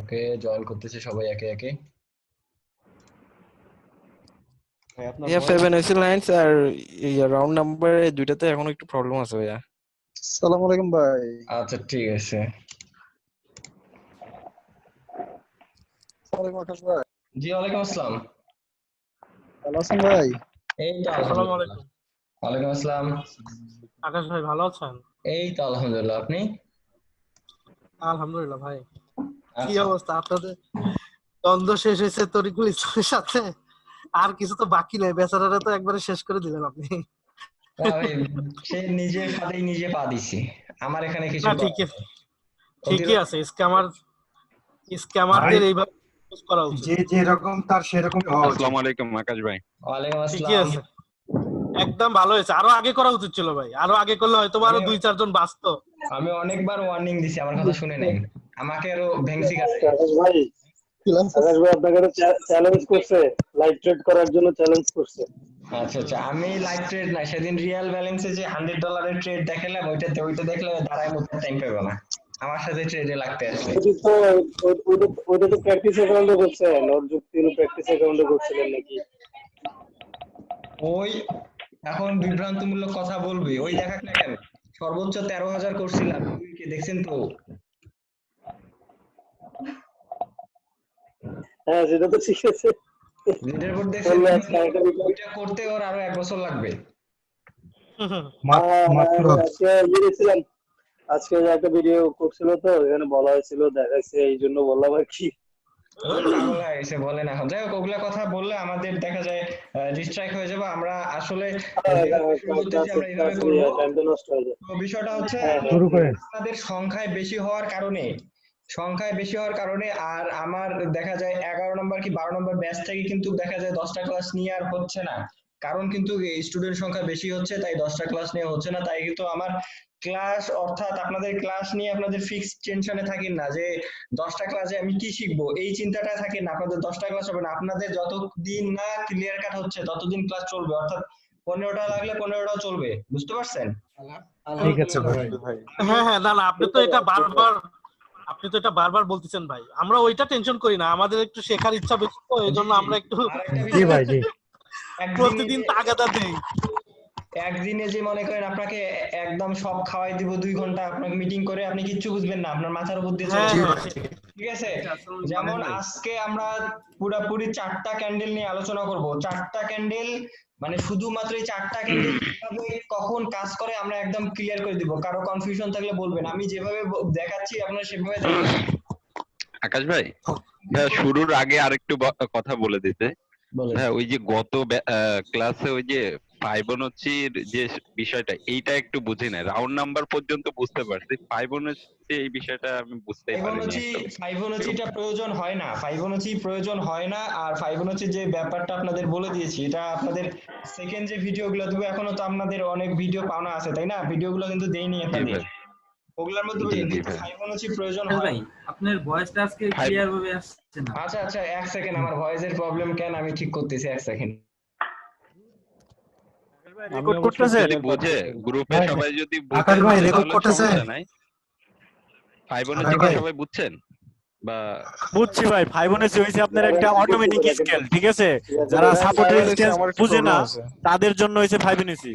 ওকে, join করতেছে সবাই একে একে। ভাইয়া 7 হয়েছে লাইন্স আর রাউন্ড নাম্বার দুইটাতে এখন একটু প্রবলেম আছে ভাইয়া। আসসালামু আলাইকুম ভাই। আচ্ছা ঠিক আছে। আসসালামু আলাইকুম ভাই। জি ওয়ালাইকুম আসসালাম। ভালো আছেন ভাই? এই তো আসসালামু আলহামদুলিল্লাহ। আলাইকুম। ওয়ালাইকুম আসসালাম। আকাশ ভাই ভালো আছেন? এই তো আলহামদুলিল্লাহ, আপনি? আলহামদুলিল্লাহ ভাই। কি আচ্ছা। অবস্থা আপনাদের? দ্বন্দ্ব শেষ হয়েছে তরিকুল ইসলামের সাথে, আর কিছু তো বাকি নেই, বেচারারা তো একবারে শেষ করে দিলেন আপনি। না ভাই, সে নিজের ফাঁদেই নিজে পা দিছি, আমার এখানে কিছু না করার নেই। ঠিকই আছে, স্ক্যামারদের এইভাবে use করা উচিত। যে যেরকম তার সেরকম হওয়া উচিত। আসসালামু আলাইকুম আকাশ ভাই। ওয়ালাইকুম ঠিকই আসসালাম। আছে, একদম ভালো হয়েছে। আরো আগে করা উচিত ছিল ভাই, আরো আগে করলে হয়তো আরো 2-4 জন বাঁচতো। আমি অনেকবার ওয়ার্নিং দিছি, আমার কথা শুনে নাই, আমাকে আরো ভেংসি কাছে। আকাশ ভাই আপনাকে চ্যালেঞ্জ করছে, লাইভ ট্রেড করার জন্য চ্যালেঞ্জ করছে। আচ্ছা আচ্ছা, আমি লাইভ ট্রেড না, সেদিন রিয়াল ব্যালেন্সে যে $100 ট্রেড দেখালাম, ওইটা দেখলে দাঁড়ায় মতো টাইম পাবো না, আমার সাথে ট্রেডে লাগতে আসছে। ওইটা তো প্র্যাকটিস অ্যাকাউন্টে করছেন, ওর যুক্তি হলো প্র্যাকটিস অ্যাকাউন্টে করছিলেন নাকি? ওই এখন বিভ্রান্তমূলক কথা বলবি, ওই দেখাক না কেন, সর্বোচ্চ 13,000 করছিলাম, কি দেখছেন তো? হ্যাঁ সেটা তো ঠিক আছে। যেটার উপর দেখছেন, ওইটা করতে ওর আরো 1 বছর লাগবে। আজকে একটা ভিডিও করছিল তো, এখানে বলা হয়েছিল, দেখাইছে, এই জন্য বললাম আর কি। এসে বলে না, যাই হোক, ওগুলা কথা বললে আমাদের দেখা যায় ডিস্ট্রাক্ট হয়ে যাবে। আমরা আসলে বিষয়টা হচ্ছে আপনাদের সংখ্যায় বেশি হওয়ার কারণে আর আমার দেখা যায় 11 নম্বর কি 12 নম্বর ব্যাচ থেকে কিন্তু দেখা যায় 10টা ক্লাস নিয়ে আর হচ্ছে না, কারণ কিন্তু স্টুডেন্ট সংখ্যা বেশি হচ্ছে, তাই 10টা ক্লাস নিয়ে হচ্ছে না। তাই কিন্তু আমার ক্লাস, অর্থাৎ আপনাদের ক্লাস নিয়ে আপনাদের ফিক্সড টেনশনে থাকেন না যে 10টা ক্লাসে আমি কি শিখবো, এই চিন্তাটা থাকে না। আপনাদের 10টা ক্লাস হবে না, আপনাদের যতদিন না ক্লিয়ার কাট হচ্ছে ততদিন ক্লাস চলবে, অর্থাৎ 15টা লাগলে 15টাও চলবে, বুঝতে পারছেন? ঠিক আছে ভাই। হ্যাঁ হ্যাঁ, না আপনি তো এটা বারবার বলতেছেন ভাই, আমরা ওইটা টেনশন করি না, আমাদের একটু শেখার ইচ্ছা বেশি, তো এই জন্য আমরা একটু জি ভাই জি। প্রতিদিন তাগাদা দেই। একদিনে যে মনে করেন আপনাকে একদম সব খাওয়াই দিব 2 ঘন্টা, আপনাকে মিটিং করে আপনি কিচ্ছু বুঝবেন না, আপনার মাথার উপর দিয়ে চলে যাবে, ঠিক আছে? যেমন আজকে আমরা পুরোপুরি 4টা ক্যান্ডেল নিয়ে আলোচনা করব। 4টা ক্যান্ডেল মানে শুধুমাত্র এই 4টা ক্যান্ডেল কিভাবে কখন কাজ করে আমরা একদম ক্লিয়ার করে দিব। কারো কনফিউশন থাকলে বলবেন, আমি যেভাবে দেখাচ্ছি আপনারা সেভাবে দেখবেন। আকাশ ভাই, শুরুর আগে আরেকটু কথা বলে দিতে। হ্যাঁ, ওই যে গত ক্লাসে ওই যে ফাইবোনাচির যে বিষয়টা, এইটা একটু বুঝি না, রাউন্ড নাম্বার পর্যন্ত বুঝতে পারছি, ফাইবোনাচি এই বিষয়টা আমি বুঝতেই পারিনি। ফাইবোনাচিটা প্রয়োজন হয় না, প্রয়োজন হয় না। আর ফাইবোনাচি যে ব্যাপারটা আপনাদের বলে দিয়েছি, এটা আপনাদের সেকেন্ড যে ভিডিওগুলো দেবো, এখনো তো আপনাদের অনেক ভিডিও পাওনা আছে, তাই না? ভিডিওগুলো কিন্তু দেইনি আপনাদের, ওগুলোর মধ্যে ফাইবোনাচি প্রয়োজন হয়। ভাই আপনার ভয়েসটা আজকে ক্লিয়ার ভাবে আসছে না। আচ্ছা আচ্ছা, 1 সেকেন্ড, আমার ভয়েসের প্রবলেম কেন আমি ঠিক করতেছি, 1 সেকেন্ড। রেকর্ড করতেছেন? যদি বুঝে গ্রুপে সবাই যদি বুঝে, আকাশ ভাই রেকর্ড করতেছেন? ফাইবোনাচি কি সবাই বুঝছেন? বা বুঝছি ভাই, ফাইবোনাচি হইছে আপনার একটা অটোমেটিক স্কেল, ঠিক আছে? যারা সাপোর্ট রেজিস্ট্যান্স বুঝে না তাদের জন্য হইছে ফাইবোনাচি।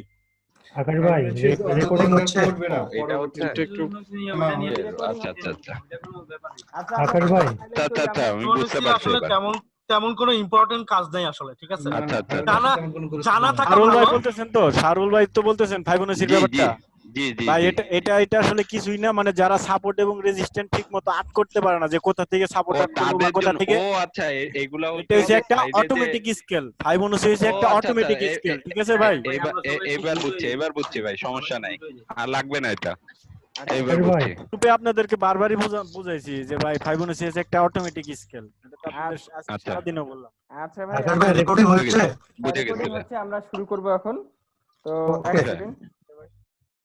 আকাশ ভাই রেকর্ডিং হচ্ছে? এটা হচ্ছে একটু আচ্ছা আচ্ছা আচ্ছা আকাশ ভাই আচ্ছা আচ্ছা, আমি বুঝতে পারছি আসলে এবার। তেমন কোনো ইম্পর্টেন্ট কাজ নাই আসলে, ঠিক আছে? আচ্ছা আচ্ছা জানা থাকা শারুল ভাই ভালো। বলতেছেন তো, শারুল ভাই তো বলতেছেন ফাইবোনাচির জি জি ব্যাপারটা। জি জি ভাই জি। এটা আসলে কিছুই না, মানে যারা সাপোর্ট এবং রেজিস্ট্যান্ট ঠিকমতো আট করতে পারে না, যে কোথা থেকে সাপোর্ট আট করব বা কোথা থেকে, ও আচ্ছা, এগুলা এটা হচ্ছে একটা অটোমেটিক স্কেল। ফাইবোনাচি হচ্ছে একটা অটোমেটিক স্কেল, ঠিক আছে ভাই? এবার বুঝছি ভাই, সমস্যা নাই, আর লাগবে না এটা, এবার আকাশ ভাই বুঝছি। গ্রুপে আপনাদেরকে বারবারই বুঝাইছি যে ভাই ফাইবোনাচি হচ্ছে একটা অটোমেটিক স্কেল, এটা তো আপনাদের আজকে আচ্ছা। সারাদিনও বললাম। আচ্ছা ভাই, আকাশ ভাই রেকর্ডিং হচ্ছে? বুঝে রেকর্ডিং গেছি। হচ্ছে, আমরা শুরু করব এখন। তো ওকে। এক সেকেন্ড,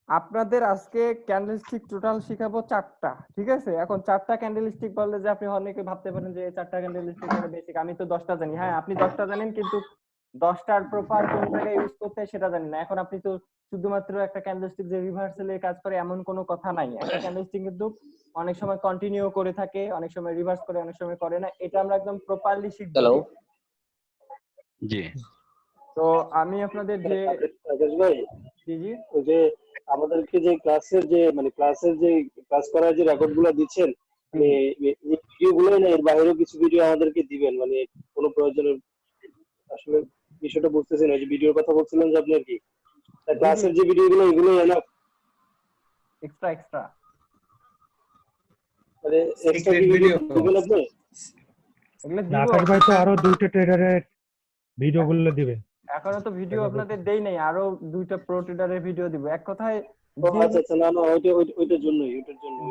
আপনাদের আজকে ক্যান্ডেলস্টিক টোটাল শিখাবো 4টা, ঠিক আছে? এখন 4টা ক্যান্ডেলস্টিক বললে যে আপনি অনেকে ভাবতে পারেন যে 4টা ক্যান্ডেলস্টিক মানে বেসিক, আমি তো 10টা জানি। হ্যাঁ আপনি 10টা জানেন, কিন্তু 10টার প্রপার কোন জায়গায় ইউজ করতে হয় সেটা জানেন না। এখন আপনি তো শুধুমাত্র একটা ক্যান্ডেলস্টিক যে রিভার্সালে কাজ করে এমন কোনো কথা নাই। একটা ক্যান্ডেলস্টিক কিন্তু অনেক সময় কন্টিনিউ করে থাকে, অনেক সময় রিভার্স করে, অনেক সময় করে না। এটা আমরা একদম প্রপারলি শিখব। হ্যালো জি তো আমি আপনাদের যে আকাশ ভাই, জি ওই যে আমাদেরকে যে ক্লাসের যে ক্লাস করার যে রেকর্ড গুলো দিচ্ছেন, এই ভিডিও গুলো না, এর বাইরেও কিছু ভিডিও আমাদেরকে দিবেন, মানে কোনো প্রয়োজনে আসলে বিষয়টা বুঝতেছি না। যে ভিডিওর কথা বলছিলেন যে আপনি আর কি ক্লাসের যে ভিডিও গুলো, এগুলো এনাফ, এক্সট্রা মানে এক্সট্রা ভিডিও দিবেন আপনি? এগুলো দিব। আকাশ ভাই তো আরো 2টা ট্রেডারের ভিডিও গুলো দিবে। এখনো তো ভিডিও আপনাদের দেই নাই, আরো 2টা প্রো ট্রেডারের ভিডিও দিব। এক কথায় আচ্ছা, না ওইটার জন্যই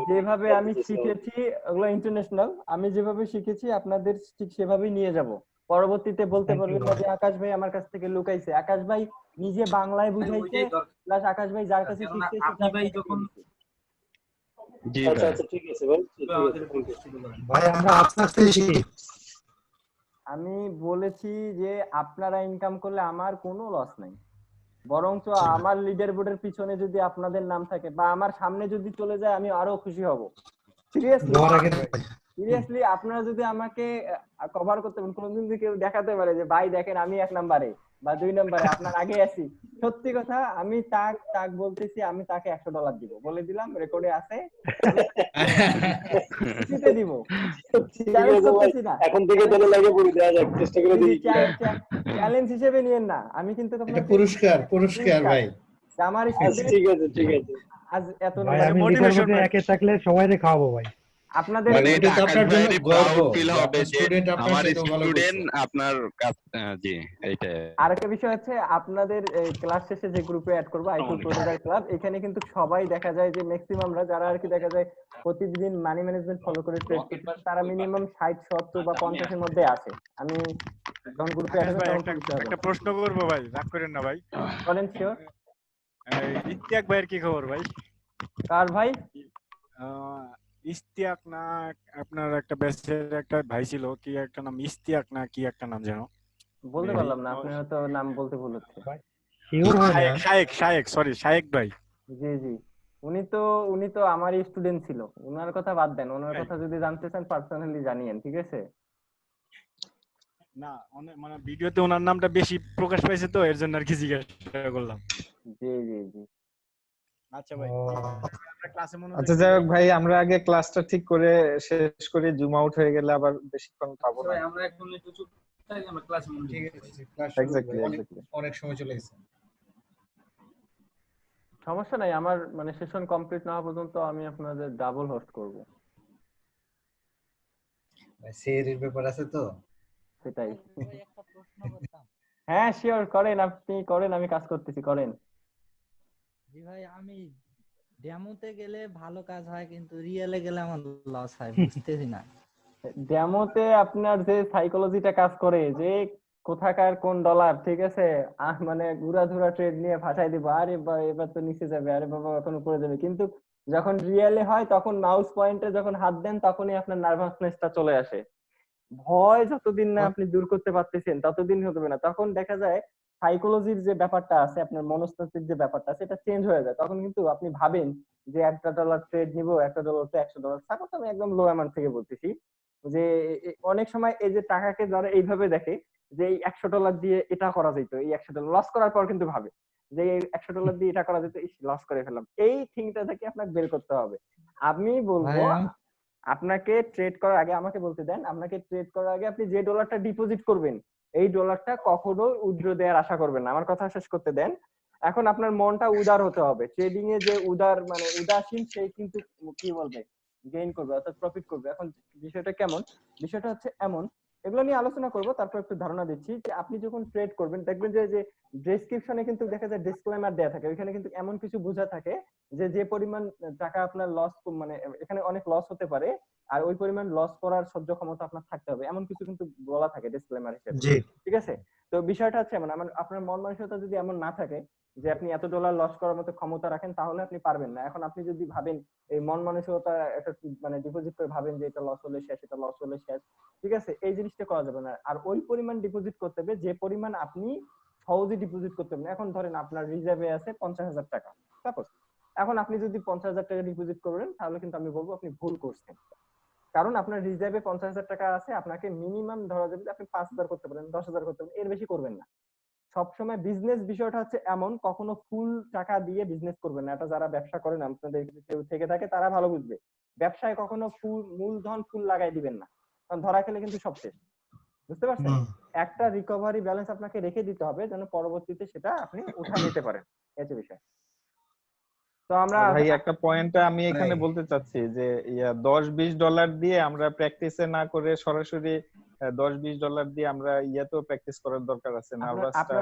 যেভাবে আমি শিখেছি ওগুলো ইন্টারন্যাশনাল, আমি যেভাবে শিখেছি আপনাদের ঠিক সেভাবেই নিয়ে যাব। পরবর্তীতে বলতে পারবেন না যে আকাশ ভাই আমার কাছ থেকে লুকাইছে। আকাশ ভাই নিজে বাংলায় বুঝাইছে, প্লাস আকাশ ভাই যার কাছে শিখছে আপনি ভাই যখন জি আচ্ছা ভাই ঠিক আছে ভাই, ঠিক আছে। ভাই আমরা আস্তে আস্তে শিখি। আমি বলেছি যে আপনারা ইনকাম করলে আমার কোনো লস নাই, বরঞ্চ আমার লিডার বোর্ডের পিছনে যদি আপনাদের নাম থাকে বা আমার সামনে যদি চলে যায় আমি আরো খুশি হব। সিরিয়াসলি আপনারা যদি আমাকে কভার করতে পারেন, কোনদিন যদি কেউ দেখাতে পারে যে ভাই দেখেন আমি 1 নম্বরে বা 2 নম্বরে আপনার আগে আছি, সত্যি কথা আমি তাক বলতেছি, আমি তাকে $100 দিব, বলে দিলাম, রেকর্ডে আছে, দিতে দিব। এখন থেকে তাহলে লাগে পড়ি, দেওয়া যাক, চেষ্টা করে দেখি। চ্যালেঞ্জ হিসেবে নিয়েন না, আমি কিন্তু পুরস্কার ভাই। আমার ঠিক আছে আজ এত ভাই আমি লিডার বোর্ডে একে থাকলে সবাইকে খাওয়াবো ভাই। আপনাদের মানে এটা আকাশ ভাইয়ের প্রাউড ফিল হবে যে আমার স্টুডেন্ট আপনার জি এইটা। আরেকটা বিষয় হচ্ছে আপনাদের ক্লাস শেষে যে গ্রুপে অ্যাড করব আইকিউ প্রোডাক্ট ক্লাব, এখানে কিন্তু সবাই দেখা যায় যে ম্যাক্সিমামরা যারা আর কি দেখা যায় প্রতিদিন মানি ম্যানেজমেন্ট ফলো করে ট্রেড করতে, তারা মিনিমাম 60 70 বা 50 এর মধ্যে আছে। আমি যখন গ্রুপে অ্যাড হব তখন একটা প্রশ্ন করব ভাই, রাগ করেন না ভাই। বলেন। শিওর। ইত্তিয়াক ভাইয়ের কি খবর ভাই? কার ভাই? ইস্তিয়াক না, আপনার একটা ব্যাচের একটা ভাই ছিল, কি একটা নাম, ইস্তিয়াক না কি একটা নাম যেন, বলতে পারলাম না, আপনি হয়তো নাম বলতে ভুল হচ্ছে। শায়েক ভাই। জি উনি তো আমারই স্টুডেন্ট ছিল। ওনার কথা বাদ দেন, ওনার কথা যদি জানতে চান পার্সোনালি জানিয়েন, ঠিক আছে? না মানে ভিডিওতে ওনার নামটা বেশি প্রকাশ পাইছে তো এর জন্য আর কি জিজ্ঞাসা করলাম। জি আচ্ছা ভাই, আমরা ক্লাসে মনোযোগ আচ্ছা যাই হোক ভাই, আমরা আগে ক্লাসটা ঠিক করে শেষ করে জুম আউট হয়ে গেলে আবার বেশিক্ষণ পাবো না। আমরা এখন একটু চুপ থাকি, আমরা ক্লাসে মন ঠিক আছে, ক্লাস অনেক সময় চলে গেছে। সমস্যা নাই, আমার মানে সেশন কমপ্লিট না হওয়া পর্যন্ত আমি আপনাদের ডাবল হোস্ট করব। সিএর ব্যাপার আছে তো, সেটাই। হ্যাঁ শিওর, করেন, আপনি করেন, আমি কাজ করতেছি, করেন। জি ভাই, আমি ডেমোতে গেলে ভালো কাজ হয়, কিন্তু রিয়েলে গেলে আমার লস হয়, বুঝতেছি না। ডেমোতে আপনার যে সাইকোলজিটা কাজ করে যে কোথাকার কোন ডলার, ঠিক আছে, মানে ঘুরাধুরা ট্রেড নিয়ে ভাসাই দিব, আরে এবার তো নিচে যাবে, আরে বাবা এখন উপরে যাবে, কিন্তু যখন রিয়েলে হয় তখন মাউস পয়েন্টে যখন হাত দেন তখনই আপনার নার্ভাসনেসটা চলে আসে। ভয় যতদিন না আপনি দূর করতে পারতেছেন ততদিন হবে না। তখন দেখা যায় সাইকোলজির যে ব্যাপারটা আছে, আপনার মনস্তাত্ত্বিক যে ব্যাপারটা আছে, এটা চেঞ্জ হয়ে যায়। তখন কিন্তু আপনি ভাবেন যে $1 ট্রেড নিব, $1 তো $100। সাপোজ আমি একদম লো অ্যামাউন্ট থেকে বলতেছি, যে অনেক সময় এই যে টাকাকে যারা এইভাবে দেখে যে এই $100 দিয়ে এটা করা যেত, এই $100 লস করার পর কিন্তু ভাবে যে এই $100 দিয়ে এটা করা যেত, লস করে ফেললাম। এই থিংটা থেকে আপনাকে বের করতে হবে। আমি বলবো আপনাকে ট্রেড করার আগে, আমাকে বলতে দেন, আপনাকে ট্রেড করার আগে আপনি যে ডলারটা ডিপোজিট করবেন এই ডলারটা কখনো উইথড্র দেওয়ার আশা করবেন না। আমার কথা শেষ করতে দেন। এখন আপনার মনটা উদার হতে হবে। ট্রেডিং এ যে উদার মানে উদাসীন, সেই কিন্তু কি বলবে গেইন করবে অর্থাৎ প্রফিট করবে। এখন বিষয়টা কেমন, বিষয়টা হচ্ছে এমন, এগুলো নিয়ে আলোচনা করব, তারপর একটু ধারণা দিচ্ছি যে আপনি যখন ট্রেড করবেন দেখবেন যে ডেসক্রিপশনে কিন্তু দেখা যায় ডিসক্লেমার দেয়া থাকে, ওইখানে কিন্তু এমন কিছু বোঝা থাকে যে পরিমাণ টাকা আপনার লস, মানে এখানে অনেক লস হতে পারে, আর ওই পরিমাণ লস করার সহ্য ক্ষমতা আপনার থাকতে হবে, এমন কিছু কিন্তু বলা থাকে ডিসক্লেমার হিসেবে, ঠিক আছে? তো বিষয়টা হচ্ছে এমন, আপনার মন মানসিকতা যদি এমন না থাকে যে আপনি $1 লস করার মতো ক্ষমতা রাখেন, তাহলে আপনি পারবেন না। এখন আপনি যদি ভাবেন এই মন মানসিকতা একটা মানে ডিপোজিট করে ভাবেন যে এটা লস হলে শেষ, এটা লস হলে শেষ, ঠিক আছে, এই জিনিসটা করা যাবে না। আর ওই পরিমাণ ডিপোজিট করতে হবে যে পরিমাণ আপনি সহজে ডিপোজিট করতে পারবেন। এখন ধরেন আপনার রিজার্ভে আছে 50,000 টাকা সাপোজ, এখন আপনি যদি 50,000 টাকা ডিপোজিট করবেন তাহলে কিন্তু আমি বলবো আপনি ভুল করছেন। কারণ আপনার রিজার্ভে 50,000 টাকা আছে, আপনাকে মিনিমাম ধরা যাবে যে আপনি 5,000 করতে পারেন, 10,000 করতে পারেন, এর বেশি করবেন না। সবসময় বিজনেস বিষয়টা হচ্ছে এমন, কখনো ফুল টাকা দিয়ে বিজনেস করবেন না। এটা যারা ব্যবসা করেন আপনাদের কেউ থেকে থাকে তারা ভালো বুঝবে। ব্যবসায় কখনো ফুল মূলধন ফুল লাগাই দিবেন না, কারণ ধরা খেলে কিন্তু সব শেষ। বুঝতে পারছেন? একটা রিকভারি ব্যালেন্স আপনাকে রেখে দিতে হবে যেন পরবর্তীতে সেটা আপনি উঠা নিতে পারেন, এই হচ্ছে বিষয়। তো আমরা ভাই একটা পয়েন্টটা আমি এখানে বলতে চাচ্ছি যে $10-20 দিয়ে আমরা প্র্যাকটিসে না করে সরাসরি $10-20 দিয়ে আমরা ইয়াতেও প্র্যাকটিস করার দরকার আছে, নার্ভাসটা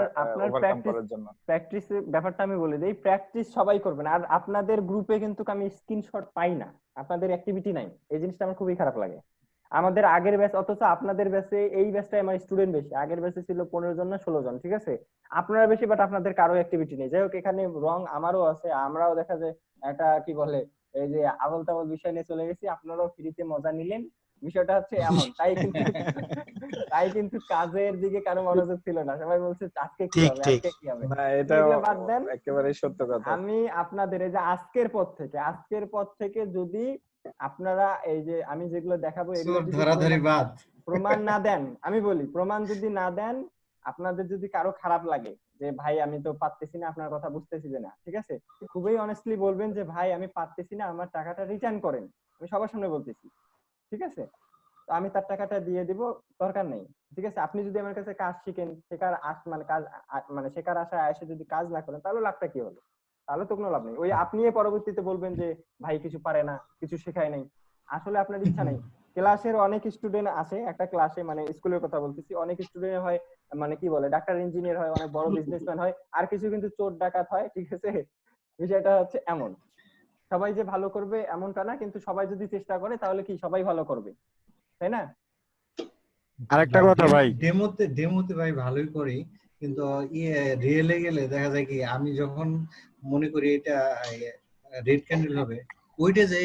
ওভারকাম করার জন্য। প্র্যাকটিসের ব্যাপারটা আমি বলে দেই, প্র্যাকটিস সবাই করবেন। আর আপনাদের গ্রুপে কিন্তু আমি স্ক্রিনশট পাই না, আপনাদের অ্যাক্টিভিটি নাই, এই জিনিসটা আমার খুবই খারাপ লাগে। আমাদের আগের ব্যাচ, অথচ আপনাদের ব্যাচে এই ব্যাচটায় আমার স্টুডেন্ট বেশি, আগের ব্যাচে ছিল 15 জন না 16 জন, ঠিক আছে? আপনারা বেশি বাট আপনাদের কারো অ্যাক্টিভিটি নেই। যাই হোক, এখানে রং আমারও আছে, আমরাও দেখা যায় একটা কি বলে এই যে আবল তাবল বিষয় নিয়ে চলে গেছি, আপনারাও ফ্রিতে মজা নিলেন। বিষয়টা হচ্ছে এমন, তাই কিন্তু কাজের দিকে কারো মনোযোগ ছিল না, সবাই বলছে আজকে কি হবে, আজকে কি হবে। না, এটা বাদ দেন, একেবারে সত্য কথা। আমি আপনাদের এই যে আজকের পর থেকে যদি আপনারা এই যে আমি যেগুলো দেখাবো এগুলো যদি প্রমাণ না দেন, আমি বলি প্রমাণ যদি না দেন, আপনাদের যদি কারো খারাপ লাগে যে ভাই আমি তো পারতেছি না, আপনার কথা বুঝতেছি না, ঠিক আছে, খুবই অনেস্টলি বলবেন যে ভাই আমি পারতেছি না, আমার টাকাটা রিটার্ন করেন। আমি সবার সামনে বলতেছি, ঠিক আছে? তো আমি তার টাকাটা দিয়ে দিব, দরকার নেই, ঠিক আছে? আপনি যদি আমার কাছে কাজ শিখেন, শেখার শেখার আশায় এসে যদি কাজ না করেন তাহলে লাভটা কি হলো? তাহলে তো কোনো লাভ নেই। ওই আপনি পরবর্তীতে বলবেন যে ভাই কিছু পারে না, কিছু শেখায় নাই। আসলে আপনার ইচ্ছা নেই। ক্লাসের অনেক স্টুডেন্ট আছে, একটা ক্লাসে মানে স্কুলের কথা বলতেছি, অনেক স্টুডেন্ট হয় কি বলে ডাক্তার, ইঞ্জিনিয়ার হয়, অনেক বড় বিজনেসম্যান হয়, আর কিছু কিন্তু চোর ডাকাত হয়, ঠিক আছে? বিষয়টা হচ্ছে এমন, সবাই যে ভালো করবে এমনটা না, কিন্তু সবাই যদি চেষ্টা করে তাহলে কি সবাই ভালো করবে, তাই না? আরেকটা কথা ভাই, ডেমোতে ভাই ভালোই করি, কিন্তু রিয়েলে গেলে দেখা যায় কি আমি যখন মনে করি এটা রেড ক্যান্ডেল হবে, ওইটা যে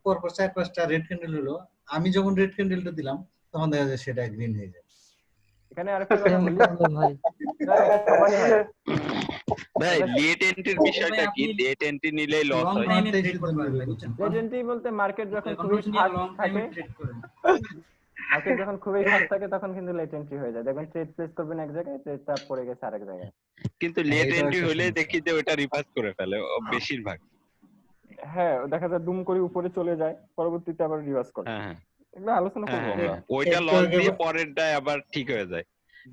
পরপর 4-5টা রেড ক্যান্ডেল হলো, আমি যখন রেড ক্যান্ডেলটা দিলাম তখন দেখা যায় সেটা গ্রিন হয়ে যায়। এখানে আরেকটা কথা বলি ভাই, ভাই লেট এন্ট্রির বিষয়টা কি? লেট এন্ট্রি নিলেই লস হয়। লেট এন্ট্রি বলতে মার্কেট যখন খুবই ফাস্ট থাকে, মার্কেট যখন খুবই ফাস্ট থাকে তখন কিন্তু লেট এন্ট্রি হয়ে যায়। দেখবেন ট্রেড প্লেস করবেন এক জায়গায়, ট্রেডটা পড়ে গেছে আরেক জায়গায়। কিন্তু লেট এন্ট্রি হলে দেখি যে ওটা রিভার্স করে ফেলে বেশিরভাগ। হ্যাঁ, দেখা যায় দুম করে উপরে চলে যায়, পরবর্তীতে আবার রিভার্স করে। হ্যাঁ, এগুলো আলোচনা করব আমরা। ওইটা লস দিয়ে পরেরটা আবার ঠিক হয়ে যায়।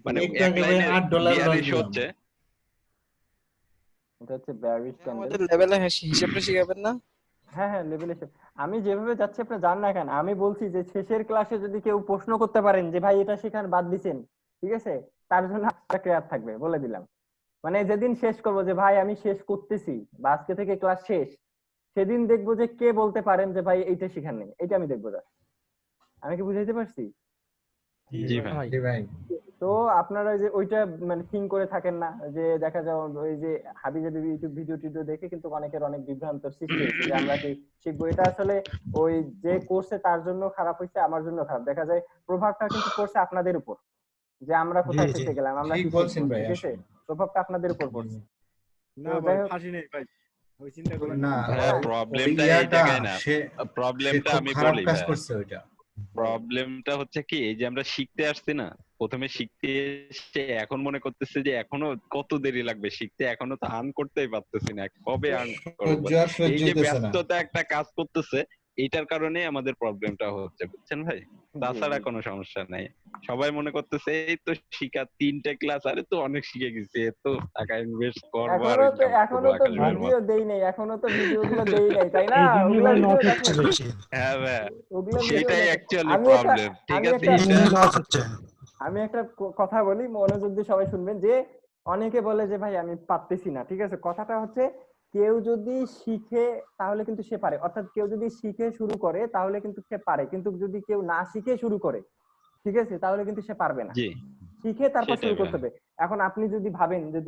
মানে এক লাইনে $8 হচ্ছে, এটা হচ্ছে বেয়ারিশ ক্যান্ডেল। আমাদের লেভেলে হিসাবটা শিখাবেন না? হ্যাঁ লেভেলে আমি যেভাবে যাচ্ছি আপনি জান না কেন, আমি বলছি যে শেষের ক্লাসে যদি কেউ প্রশ্ন করতে পারেন যে ভাই এটা শেখান বাদ দিছেন, ঠিক আছে, তার জন্য একটা ক্লিয়ার থাকবে, বলে দিলাম। মানে যেদিন শেষ করবো যে ভাই আমি শেষ করতেছি বা আজকে থেকে ক্লাস শেষ, সেদিন দেখবো যে কে বলতে পারেন যে ভাই এইটা শিখান নেই, এটা আমি দেখবো। আমি কি বুঝাইতে পারছি? জি ভাই। তো আপনারা যে ওইটা মানে থিঙ্ক করে থাকেন না, যে দেখা যায় ওই যে হাবিজাবি ইউটিউব ভিডিও দেখে কিন্তু অনেকের অনেক বিভ্রান্তর সৃষ্টি হয়েছে যে আমরা কি শিখবো। এটা আসলে ওই যে কোর্সে তার জন্য খারাপ হয়েছে, আমার জন্য খারাপ। দেখা যায় প্রভাবটা কিন্তু কোর্সে আপনাদের উপর, যে আমরা কোথায় শিখতে গেলাম, আমরা কি বলছেন ভাই, ঠিক আছে, প্রভাবটা আপনাদের উপর পড়ছে। না ভাই ফাঁসি নেই ভাই, ওই চিন্তা করেন না, প্রবলেমটা এই জায়গায় না, প্রবলেমটা আমি বলি কাজ করছে ওইটা। প্রবলেমটা হচ্ছে কি, এই যে আমরা শিখতে আসছি না, প্রথমে শিখতে এসে এখন মনে করতেছে যে এখনো কত দেরি লাগবে শিখতে, এখনো তো আর্ন করতেই পারতেছি না, কবে আর্ন করব। এই যে ব্যস্ততা একটা কাজ করতেছে, এইটার কারণে আমাদের প্রবলেমটা হচ্ছে, বুঝছেন ভাই? তাছাড়া কোনো সমস্যা নাই। সবাই মনে করতেছে এই তো শিখা 3টে ক্লাস, আরে তো অনেক শিখে গেছি, এত টাকা ইনভেস্ট করব। এখনো তো ভিডিও দেই নাই, এখনো তো ভিডিওগুলো দেই নাই, তাই না? ওগুলা ভিডিও দেখেন। হ্যাঁ ভাই, সেটাই অ্যাকচুয়ালি প্রবলেম, ঠিক আছে? আমি একটা কথা বলি, মনোযোগ দিয়ে সবাই শুনবেন, যে অনেকে বলে যে ভাই আমি পারতেছি না, ঠিক আছে, কথাটা হচ্ছে কেউ যদি শিখে তাহলে কিন্তু সে পারে, অর্থাৎ কেউ যদি শিখে শুরু করে তাহলে কিন্তু সে পারে, কিন্তু যদি কেউ না শিখে শুরু করে, ঠিক আছে, তাহলে কিন্তু সে পারবে না। শিখে তারপর শুরু করতে হবে। এখন আপনি যদি ভাবেন যে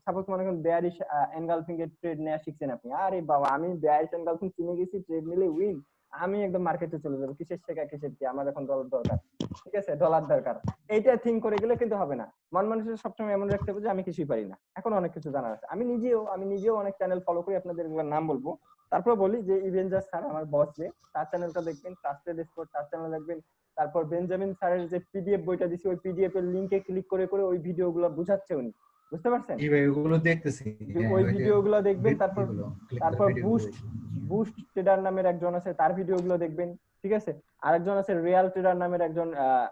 সাপোজ মনে করেন বেয়ারিশ এনগালফিং এর ট্রেড নেওয়া শিখছেন আপনি, আরে বাবা আমি বেয়ারিশ এনগালফিং চিনে গেছি, ট্রেড নিলে উইন, আমি একদম মার্কেটে চলে যাবো, কিসের শেখা কিসের কি, আমার এখন ডলার দরকার, ঠিক আছে, ডলার দরকার, এইটা থিঙ্ক করে গেলে কিন্তু হবে না। মন মানুষের সবসময় এমন রাখতে হবে যে আমি কিছুই পারি না, এখন অনেক কিছু জানার আছে। আমি নিজেও অনেক চ্যানেল ফলো করি, আপনাদের এগুলোর নাম বলবো। তারপর বলি যে ইভেঞ্জার স্যার আমার বস, যে তার চ্যানেলটা দেখবেন, ট্রাস্টেড স্পোর্ট তার চ্যানেল দেখবেন। তারপর বেঞ্জামিন স্যারের যে পিডিএফ বইটা দিছি, ওই পিডিএফ এর লিংকে ক্লিক করে করে ওই ভিডিওগুলো বুঝাচ্ছে উনি, বুঝতে পারছেন? জি ভাই ওগুলো দেখতেছি, ওই ভিডিওগুলো দেখবেন। তারপর বুস্ট ট্রেডার নামের একজন আছে, তার ভিডিওগুলো দেখবেন, ঠিক আছে। আরেকজন আছে রিয়াল ট্রেডার নামের একজন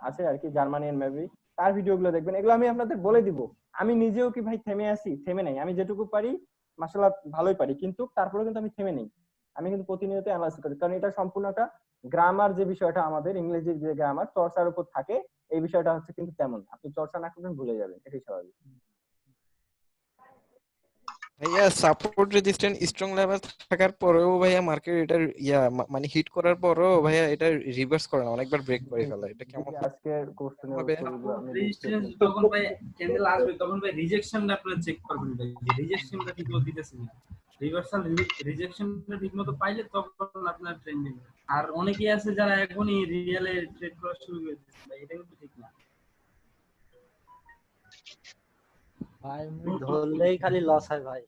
আছে আর কি, জার্মানিয়ান মেবি, তার ভিডিওগুলো দেখবেন। এগুলো আমি আপনাদের বলে দিব। আমি নিজেও কি ভাই থেমে আছি? থেমে নাই। আমি যেটুকু পারি মাশাআল্লাহ ভালোই পারি, কিন্তু তারপরেও কিন্তু আমি থেমে নেই। আমি কিন্তু প্রতিনিয়ত অ্যানালাইসিস করি, কারণ এটা সম্পূর্ণ একটা গ্রামার, যে বিষয়টা আমাদের ইংরেজির যে গ্রামার চর্চার উপর থাকে, এই বিষয়টা হচ্ছে কিন্তু তেমন, আপনি চর্চা না করবেন ভুলে যাবেন, এটাই স্বাভাবিক। ভাইয়া সাপোর্ট রেজিস্ট্যান্ট স্ট্রং লেভেল থাকার পরেও ভাইয়া মার্কেট এটা মানে হিট করার পরেও ভাইয়া এটা রিভার্স করে না, অনেকবার ব্রেক করে ফেলে, এটা কেমন আজকের কোশ্চেনের উত্তরগুলো আমি রেজিস্ট্যান্স যখন ভাই ক্যান্ডেল আসবে তখন ভাই রিজেকশনটা আপনারা চেক করবেন, ভাই রিজেকশনটা ঠিকমতো দিতেছে না। রিভার্সাল রিজেকশনটা ঠিকমতো পাইলে তখন আপনার ট্রেন্ডিং। আর অনেকেই আছে যারা এখনই রিয়েলে ট্রেড করা শুরু করে দিচ্ছে, ভাই এটা কিন্তু ঠিক না ভাই। ধরলেই খালি লস হয় ভাই।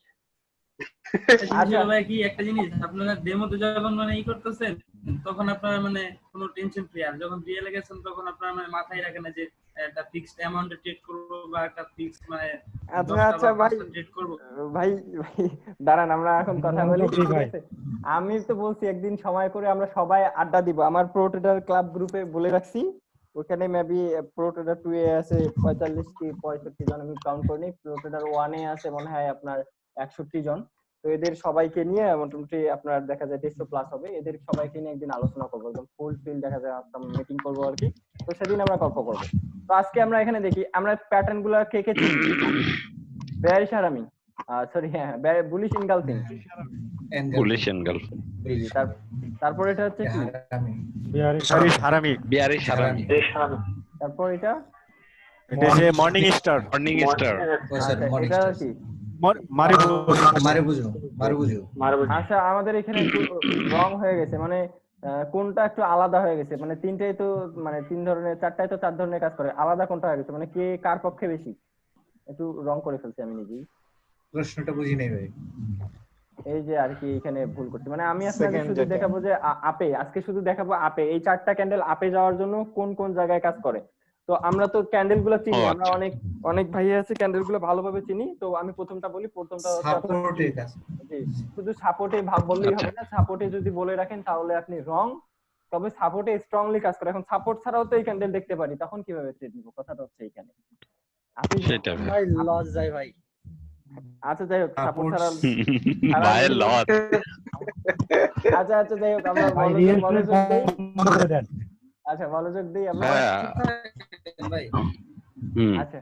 ভাই কি একটা জিনিস, আপনারা ডেমোতে যখন মানে করতেছেন তখন আপনারা মানে কোনো টেনশন ফ্রি, আর যখন রিয়েলে গেছেন তখন আপনারা মানে মাথায় রাখেন না যে একটা ফিক্সড অ্যামাউন্টে ট্রেড করব বা একটা ফিক্সড মানে আচ্ছা ভাই ট্রেড করব। ভাই দাঁড়ান, আমরা এখন কথা বলি, ঠিক আছে? আমি তো বলছি একদিন সময় করে আমরা সবাই আড্ডা দিব। আমার প্রো ট্রেডার ক্লাব গ্রুপে বলে রাখছি, ওখানে মেবি প্রো ট্রেডার 2 এ আছে 45 কি 65 জন, আমি কাউন্ট করিনি। প্রো ট্রেডার 1 এ আছে মনে হয় আপনার 61 জন। তো এদের সবাইকে নিয়ে মোটামুটি আপনার দেখা যায় 150 প্লাস হবে। এদের সবাইকে নিয়ে একদিন আলোচনা করবো, একদম ফুল ফিল দেখা যায় একটা মিটিং করবো আর কি। তো সেদিন আমরা গল্প করবো। তো আজকে আমরা এখানে দেখি আমরা প্যাটার্ন গুলো কে কে চিনি। বেয়ারিশ হারামি, সরি হ্যাঁ বুলিশ ইনগালফিং, বুলিশ এনগেল, তারপর এটা হচ্ছে কি বিয়ারিশ হারামি, তারপর এটা যে মর্নিং স্টার, এটা কি আচ্ছা, আমাদের এখানে একটু রং হয়ে গেছে, মানে কোনটা একটু আলাদা হয়ে গেছে, মানে তিনটাই তো মানে 3 ধরনের, চারটায় তো 4 ধরনের কাজ করে, আলাদা কোনটা হয়ে গেছে, মানে কে কার পক্ষে বেশি, একটু রং করে ফেলছি আমি নিজেই। প্রশ্নটা বুঝি নাই ভাই। এই যে আর কি এখানে ভুল করছি, মানে আমি আপনাদের শুধু দেখাবো যে আপে, আজকে শুধু দেখাবো আপে, এই 4টা ক্যান্ডেল আপে যাওয়ার জন্য কোন কোন জায়গায় কাজ করে। তো আমরা তো ক্যান্ডেল গুলো চিনি, আমরা অনেক ভাই আছে ক্যান্ডেল গুলো ভালোভাবে চিনি। তো আমি প্রথমটা বলি, প্রথমটা শুধু সাপোর্টে ভাব বললেই হবে না, সাপোর্টে যদি বলে রাখেন তাহলে আপনি রং, তবে সাপোর্টে স্ট্রংলি কাজ করে। এখন সাপোর্ট ছাড়াও তো এই ক্যান্ডেল দেখতে পারি, তখন কিভাবে ট্রেড নিব, কথাটা হচ্ছে এইখানে। আপনি সেটা ভাই লস যায় ভাই। আচ্ছা যাই হোক, সাপোর্ট ছাড়া ভাই লস। আচ্ছা যাই হোক, আমরা মনোযোগ দিই আমরা। আচ্ছা,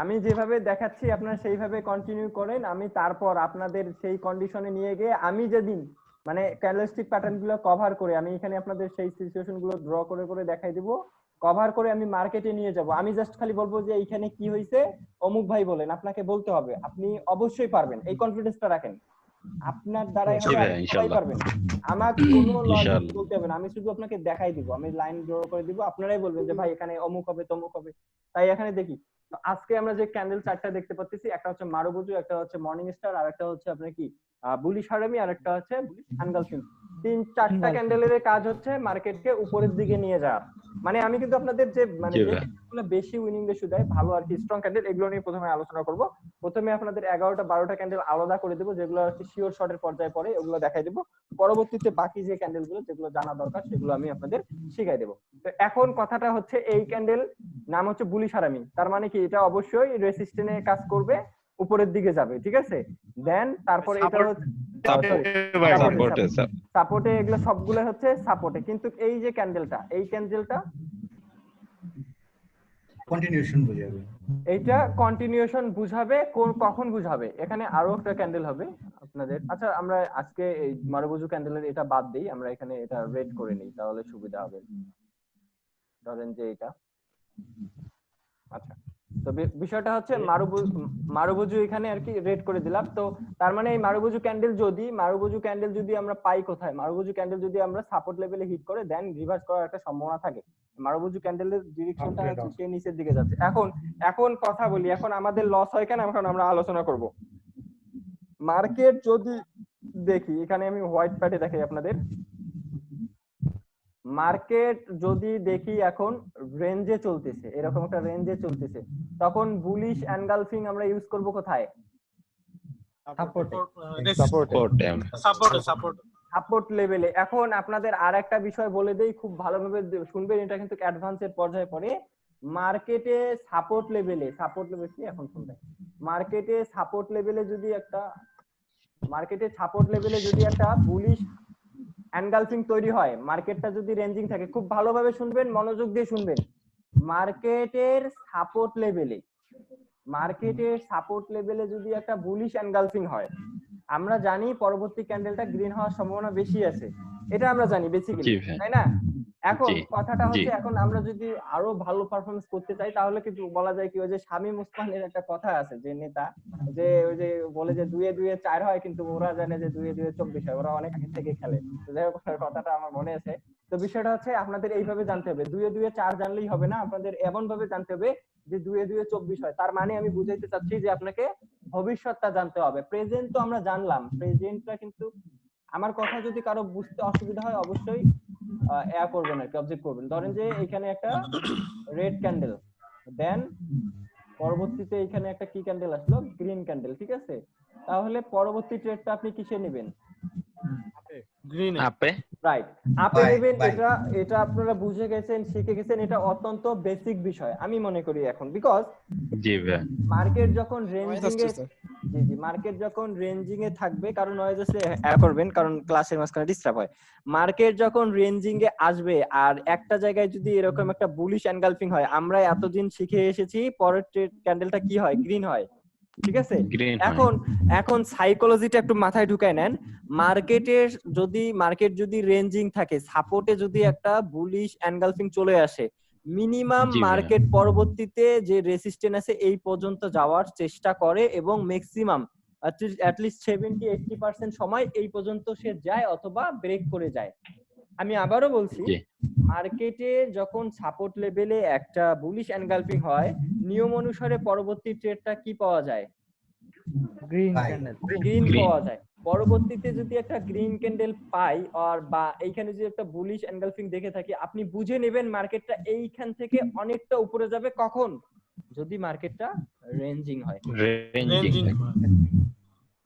আমি যেভাবে দেখাচ্ছি আপনারা সেইভাবে কন্টিনিউ করেন। আমি তারপর আপনাদের সেই কন্ডিশনে নিয়ে গিয়ে আমি যেদিন মানে ক্যান্ডেলস্টিক প্যাটার্ন গুলো কভার করে আমি এখানে আপনাদের সেই সিচুয়েশন গুলো ড্র করে করে দেখাই দিব, কভার করে আমি মার্কেটে নিয়ে যাব। আমি জাস্ট খালি বলবো যে এইখানে কি হয়েছে অমুক ভাই বলেন, আপনাকে বলতে হবে, আপনি অবশ্যই পারবেন, এই কনফিডেন্সটা রাখেন। আপনার দ্বারাই হবে, আপনি সবাই পারবেন। আমাকে কোনো লজিক বলতে হবে না, আমি শুধু আপনাকে দেখাই দিব, আমি লাইন ড্র করে দিব, আপনারাই বলবেন যে ভাই এখানে অমুক হবে তমুক হবে। তাই এখানে দেখি আজকে আমরা যে ক্যান্ডেল চারটা দেখতে পাচ্ছি, একটা হচ্ছে মারুবুজু, একটা হচ্ছে মর্নিং স্টার, আর একটা হচ্ছে আপনার কি বুলিশ হারামি, আর একটা হচ্ছে বুলিশ আনগালফিং। 3-4টা ক্যান্ডেলের কাজ হচ্ছে মার্কেটকে উপরের দিকে নিয়ে যাওয়া। মানে আমি কিন্তু আপনাদের যে মানে বেশি উইনিং রেশিও দেয় ভালো আর কি স্ট্রং ক্যান্ডেল, এগুলো নিয়ে প্রথমে আলোচনা করব। প্রথমে আপনাদের 11টা-12টা ক্যান্ডেল আলাদা করে দেবো, যেগুলো হচ্ছে শিওর শর্টের পর্যায়ে পড়ে, ওগুলো দেখাই দেবো। পরবর্তীতে বাকি যে ক্যান্ডেল গুলো যেগুলো জানা দরকার সেগুলো আমি আপনাদের শিখাই দেবো। তো এখন কথাটা হচ্ছে এই ক্যান্ডেল নাম হচ্ছে বুলিশ হারামি, তার মানে কি এটা অবশ্যই রেসিস্ট্যান্সে কাজ করবে, উপরের দিকে যাবে, ঠিক আছে। দেন তারপর এটা হচ্ছে সাপোর্টে, এগুলো সবগুলো হচ্ছে সাপোর্টে। কিন্তু এই যে ক্যান্ডেলটা, এই ক্যান্ডেলটা কন্টিনিউশন বুঝাবে, এইটা কন্টিনিউশন বুঝাবে, কখন বুঝাবে, এখানে আরো একটা ক্যান্ডেল হবে আপনাদের। আচ্ছা আমরা আজকে এই মারুবুজু ক্যান্ডেলের এটা বাদ দেই, আমরা এখানে এটা রেড করে নিই, তাহলে সুবিধা হবে। ধরেন যে এটা, আচ্ছা তো বিষয়টা হচ্ছে মারুবুজু এখানে আর কি রেড করে দিলাম। তো তার মানে এই মারুবুজু ক্যান্ডেল যদি আমরা পাই কোথায়, মারুবুজু ক্যান্ডেল যদি আমরা সাপোর্ট লেভেলে হিট করে দেন রিভার্স করার একটা সম্ভাবনা থাকে। মারুবুজু ক্যান্ডেলের ডিরেকশনটা হচ্ছে সে নিচের দিকে যাচ্ছে। এখন কথা বলি, এখন আমাদের লস হয় কেন, এখন আমরা আলোচনা করব। মার্কেট যদি দেখি, এখানে আমি হোয়াইট প্যাডে দেখাই আপনাদের, মার্কেট যদি দেখি এখন রেঞ্জে চলতেছে, এরকম একটা রেঞ্জে চলতেছে, তখন বুলিশ এনগালফিং আমরা ইউজ করব কোথায়? সাপোর্ট লেভেলে। এখন আপনাদের আর একটা বিষয় বলে দেই, খুব ভালোভাবে শুনবেন, এটা কিন্তু অ্যাডভান্সের পর্যায়ে পড়ে। মার্কেটে সাপোর্ট লেভেলে কি এখন শুনবেন, মার্কেটে সাপোর্ট লেভেলে যদি একটা বুলিশ এনগালফিং তৈরি হয়, মার্কেটটা যদি রেঞ্জিং থাকে, খুব ভালোভাবে শুনবেন, মনোযোগ দিয়ে শুনবেন, মার্কেটের সাপোর্ট লেভেলে যদি একটা বুলিশ এনগালফিং হয়, আমরা জানি পরবর্তী ক্যান্ডেলটা গ্রিন হওয়ার সম্ভাবনা বেশি আছে, এটা আমরা জানি বেসিক্যালি, তাই না? এখন কথাটা হচ্ছে, এখন আমরা যদি আরো ভালো পারফরমেন্স করতে চাই তাহলে কিন্তু বলা যায় কি, ওই যে শামীম ওসমানের একটা কথা আছে, যে নেতা, যে ওই যে বলে যে 2 এ 2 এ 4 হয়, কিন্তু ওরা জানে যে 2 এ 2 এ 24 হয়, ওরা অনেক আগে থেকে খেলে। তো যাই হোক, কথাটা আমার মনে আছে। তো বিষয়টা হচ্ছে আপনাদের এইভাবে জানতে হবে, 2 এ 2 এ 4 জানলেই হবে না, আপনাদের এমন ভাবে জানতে হবে যে 2 এ 2 এ 24 হয়। তার মানে আমি বুঝাইতে চাচ্ছি যে আপনাকে ভবিষ্যৎটা জানতে হবে। প্রেজেন্ট তো আমরা জানলাম, প্রেজেন্টটা কিন্তু, আমার কথা যদি কারো বুঝতে অসুবিধা হয় অবশ্যই করবেন আর কি, অবজেক্ট করবেন। ধরেন যে এখানে একটা রেড ক্যান্ডেল, দেন পরবর্তীতে এখানে একটা কি ক্যান্ডেল আসলো, গ্রিন ক্যান্ডেল, ঠিক আছে? তাহলে পরবর্তী ট্রেডটা আপনি কিসে নেবেন? গ্রিন আপে, রাইট, আপে নেবেন। এটা আপনারা বুঝে গেছেন, শিখে গেছেন, এটা অত্যন্ত বেসিক বিষয় আমি মনে করি এখন, বিকজ জি ভাই, মার্কেট যখন রেঞ্জিং এ থাকবে, কারণ নয়েজ আসলে করবেন, কারণ ক্লাসের মাঝখানে ডিস্টার্ব হয়। মার্কেট যখন রেঞ্জিং এ আসবে আর একটা জায়গায় যদি এরকম একটা বুলিশ এনগালফিং হয়, আমরা এতদিন শিখে এসেছি পরের ক্যান্ডেলটা কি হয়, গ্রিন হয়, ঠিক আছে? এখন সাইকোলজিটা একটু মাথায় ঢুকায় নেন। মার্কেট যদি রেঞ্জিং থাকে, সাপোর্টে যদি একটা বুলিশ এনগালফিং চলে আসে, মিনিমাম মার্কেট পরবর্তীতে যে রেসিস্ট্যান্স আছে এই পর্যন্ত যাওয়ার চেষ্টা করে, এবং ম্যাক্সিমাম অ্যাটলিস্ট 70-80% সময় এই পর্যন্ত সে যায় অথবা ব্রেক করে যায়। আমি আবারও বলছি, মার্কেটে যখন সাপোর্ট লেভেলে একটা বুলিশ এনগালফিং হয়, নিয়ম অনুসারে পরবর্তী ট্রেডটা কি পাওয়া যায়? গ্রিন পাওয়া যায়। পরবর্তীতে যদি একটা গ্রিন ক্যান্ডেল পাই, আর বা এইখানে যদি একটা বুলিশ এনগালফিং দেখে থাকি, আপনি বুঝে নেবেন মার্কেটটা এইখান থেকে অনেকটা উপরে যাবে। কখন? যদি মার্কেটটা রেঞ্জিং হয়।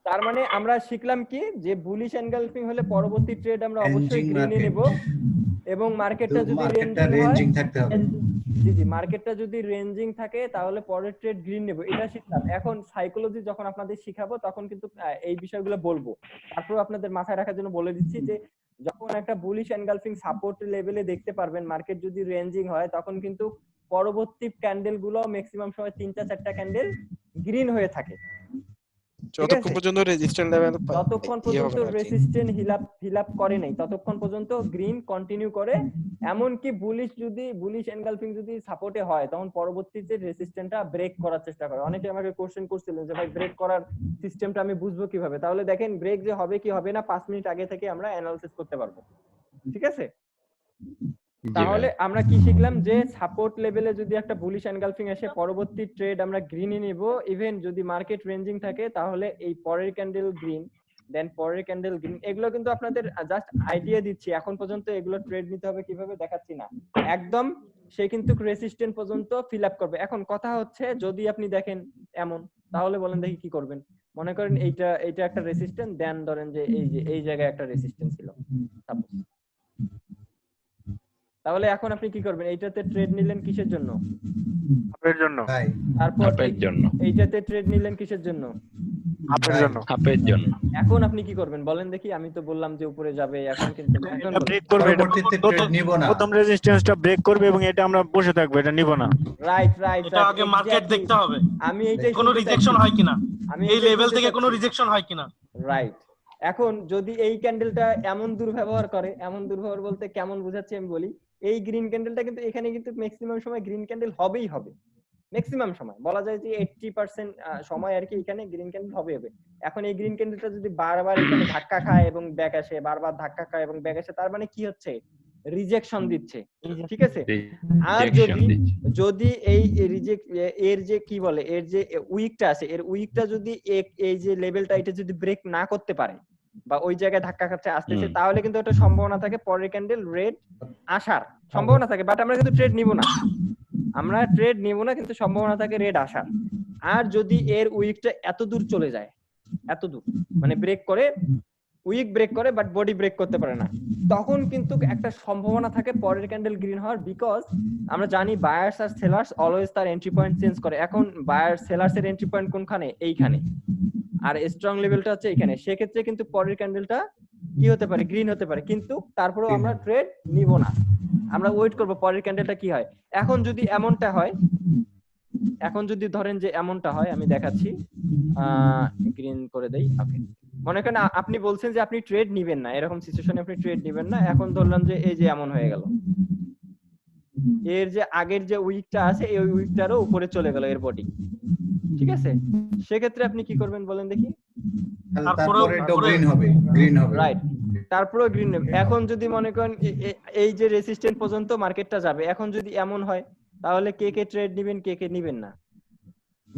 তার মানে আমরা শিখলাম কি, যে বুলিশ এনগালফিং হলে পরবর্তী ট্রেড আমরা অবশ্যই গ্রিনে নেব, এবং মার্কেটটা যদি রেঞ্জিং থাকতে হবে। জি, মার্কেটটা যদি রেঞ্জিং থাকে তাহলে পরের ট্রেড গ্রিন নেব, এটা শিখলাম। এখন সাইকোলজি যখন আপনাদের শিখাবো তখন কিন্তু এই বিষয়গুলো বলবো। তারপর আপনাদের মাথায় রাখার জন্য বলে দিচ্ছি যে যখন একটা বুলিশ এনগালফিং সাপোর্ট লেভেলে দেখতে পারবেন, মার্কেট যদি রেঞ্জিং হয়, তখন কিন্তু পরবর্তী ক্যান্ডেল গুলো ম্যাক্সিমাম সময় 3-4টা ক্যান্ডেল গ্রিন হয়ে থাকে। যতক্ষণ পর্যন্ত resistant level resistant hill up করে নাই ততক্ষণ পর্যন্ত গ্রিন কন্টিনিউ করে। এমনকি বুলিশ এনগালফিং যদি সাপোর্টে হয়, তখন পরবর্তীতে রেজিস্ট্যান্টটা ব্রেক করার চেষ্টা করে। অনেকে আমাকে কোশ্চেন করছিলেন যে ভাই ব্রেক করার সিস্টেমটা আমি বুঝবো কিভাবে? তাহলে দেখেন, ব্রেক যে হবে কি হবে না 5 মিনিট আগে থেকে আমরা অ্যানালিসিস করতে পারবো, ঠিক আছে? তাহলে আমরা কি শিখলাম, যে সাপোর্ট লেভেলে যদি একটা বুলিশ এনগালফিং আসে, পরবর্তী ট্রেড আমরা গ্রিনে নিব। ইভেন যদি মার্কেট রেঞ্জিং থাকে তাহলে এই পরের ক্যান্ডেল গ্রিন, দেন পরের ক্যান্ডেল গ্রিন। এগুলো কিন্তু আপনাদের জাস্ট আইডিয়া দিচ্ছি, এখন পর্যন্ত এগুলো ট্রেড নিতে হবে কিভাবে দেখাচ্ছি না, একদম সে কিন্তু রেসিস্ট্যান্ট পর্যন্ত ফিল আপ করবে। এখন কথা হচ্ছে, যদি আপনি দেখেন এমন, তাহলে বলেন দেখি কি করবেন। মনে করেন এইটা একটা রেসিস্ট্যান্ট, দেন ধরেন যে এই জায়গায় একটা রেসিস্ট্যান্ট ছিল, তাহলে এখন আপনি কি করবেন? এইটাতে ট্রেড নিলেন কিসের জন্য? আপের জন্য। তারপর এইটাতে ট্রেড নিলেন কিসের জন্য? আপের জন্য। এখন আপনি কি করবেন বলেন দেখি? আমি তো বললাম যে উপরে যাবে, এখন কিন্তু ব্রেক করবে, প্রথম রেজিস্ট্যান্সটা ব্রেক করবে এবং এটা আমরা বসে থাকবো, এটা নিব না। রাইট, এটা আগে মার্কেট দেখতে হবে, আমি এইটাই কোনো রিজেকশন হয় কিনা, এই লেভেল থেকে কোনো রিজেকশন হয় কিনা। রাইট। এখন যদি এই ক্যান্ডেলটা এমন দুর্ব্যবহার করে, এমন দুর্ব্যবহার বলতে কেমন বোঝাচ্ছি আমি বলি, এই গ্রিন ক্যান্ডেলটা কিন্তু এখানে কিন্তু ম্যাক্সিমাম সময় গ্রিন ক্যান্ডেল হবেই হবে, ম্যাক্সিমাম সময় বলা যায় যে 80% সময় আর কি এখানে গ্রিন ক্যান্ডেল হবে। এখন এই গ্রিন ক্যান্ডেলটা যদি বারবার এখানে ধাক্কা খায় এবং ব্যাক আসে, বারবার ধাক্কা খায় এবং ব্যাক আসে, তার মানে কি হচ্ছে? রিজেকশন দিচ্ছে, ঠিক আছে? আর যদি এই রিজেক্ট এর যে কি বলে, এর যে উইকটা আছে, এর উইকটা যদি এই যে লেভেলটা এটা যদি ব্রেক না করতে পারে বা ওই জায়গায় ধাক্কা খাচ্ছে আসতেছে, তাহলে কিন্তু একটা সম্ভাবনা থাকে পরের ক্যান্ডেল রেড আসার সম্ভাবনা থাকে। বাট আমরা কিন্তু ট্রেড নিব না, আমরা ট্রেড নিব না, কিন্তু সম্ভাবনা থাকে রেড আসার। আর যদি এর উইকটা এত দূর চলে যায়, এত দূর মানে ব্রেক করে, উইক ব্রেক করে বাট বডি ব্রেক করতে পারে না, তখন কিন্তু একটা সম্ভাবনা থাকে পরের ক্যান্ডেল গ্রিন হওয়ার। বিকজ আমরা জানি বায়ার্স আর সেলার্স অলওয়েজ তার এন্ট্রি পয়েন্ট চেঞ্জ করে। এখন বায়ার সেলার্স এর এন্ট্রি পয়েন্ট কোনখানে? এইখানে, আর স্ট্রং লেভেলটা হচ্ছে এখানে। সেক্ষেত্রে কিন্তু পরের ক্যান্ডেলটা কি হতে পারে? গ্রিন হতে পারে, কিন্তু তারপরেও আমরা ট্রেড নিব না, আমরা ওয়েট করব পরের ক্যান্ডেলটা কি হয়। এখন যদি এমনটা হয়, এখন যদি ধরেন যে এমনটা হয়, আমি দেখাচ্ছি, গ্রিন করে দেই। ওকে, মনে করেন আপনি বলছেন যে আপনি ট্রেড নিবেন না, এরকম সিচুয়েশনে আপনি ট্রেড নিবেন না। এখন ধরলাম যে এই যে এমন হয়ে গেল, এর যে আগের যে উইকটা আছে এই উইকটারও উপরে চলে গেল এর বডি, ঠিক আছে? সেক্ষেত্রে আপনি কি করবেন বলেন দেখি? তারপরে এটা গ্রিন হবে, গ্রিন হবে, রাইট, তারপরেও গ্রিন হবে। এখন যদি মনে করেন এই যে রেসিস্ট্যান্ট পর্যন্ত মার্কেটটা যাবে, এখন যদি এমন হয়, তাহলে কে কে ট্রেড নেবেন, কে কে নেবেন না?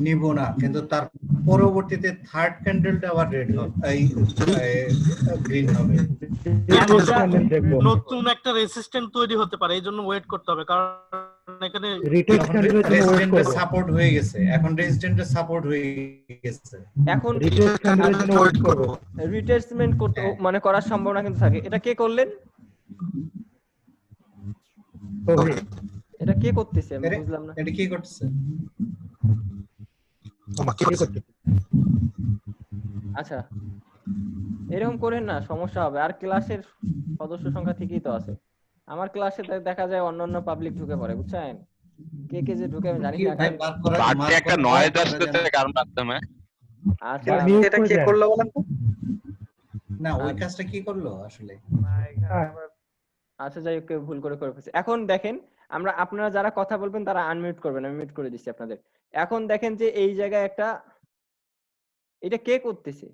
নিব না, কিন্তু তার পরবর্তীতে থার্ড ক্যান্ডেলটা আবার রেড হবে, এই গ্রিন হবে। নতুন একটা রেসিস্ট্যান্ট তৈরি হতে পারে, এই জন্য ওয়েট করতে হবে, কারণ এখানে রেজিস্ট্যান্টের সাপোর্ট হয়ে গেছে, এখন রেজিস্ট্যান্টের সাপোর্ট হয়ে গেছে, এখন রিটেস্টমেন্ট করতে মানে করার সম্ভাবনা কিন্তু থাকে। এটা কে করলেন? এটা কে করতেছে? আমি বুঝলাম না। এটা কি করতেছে? আচ্ছা, এরকম করেন না, সমস্যা হবে। আর ক্লাসের সদস্য সংখ্যা ঠিকই তো আছে। আমার ক্লাসে দেখা যায় অন্যান্য পাবলিক ঢুকে পড়ে, বুঝছেন? কে কে যে ঢুকে আমি জানি না। বাড়তি একটা নয়েজ আসতেছে কার মাধ্যমে। আচ্ছা, এটা কে করলো বলেন তো? না, ওই কাজটা কি করলো আসলে? আচ্ছা, যাই হোক, ভুল করে ফেলছে। এখন দেখেন, আপনারা যারা কথা বলবেন তারা আনমিউট করবেন, আমি মিউট করে দিচ্ছি আপনাদের। এখন দেখেন যে এই জায়গায় একটা, এটা কে করতেছে?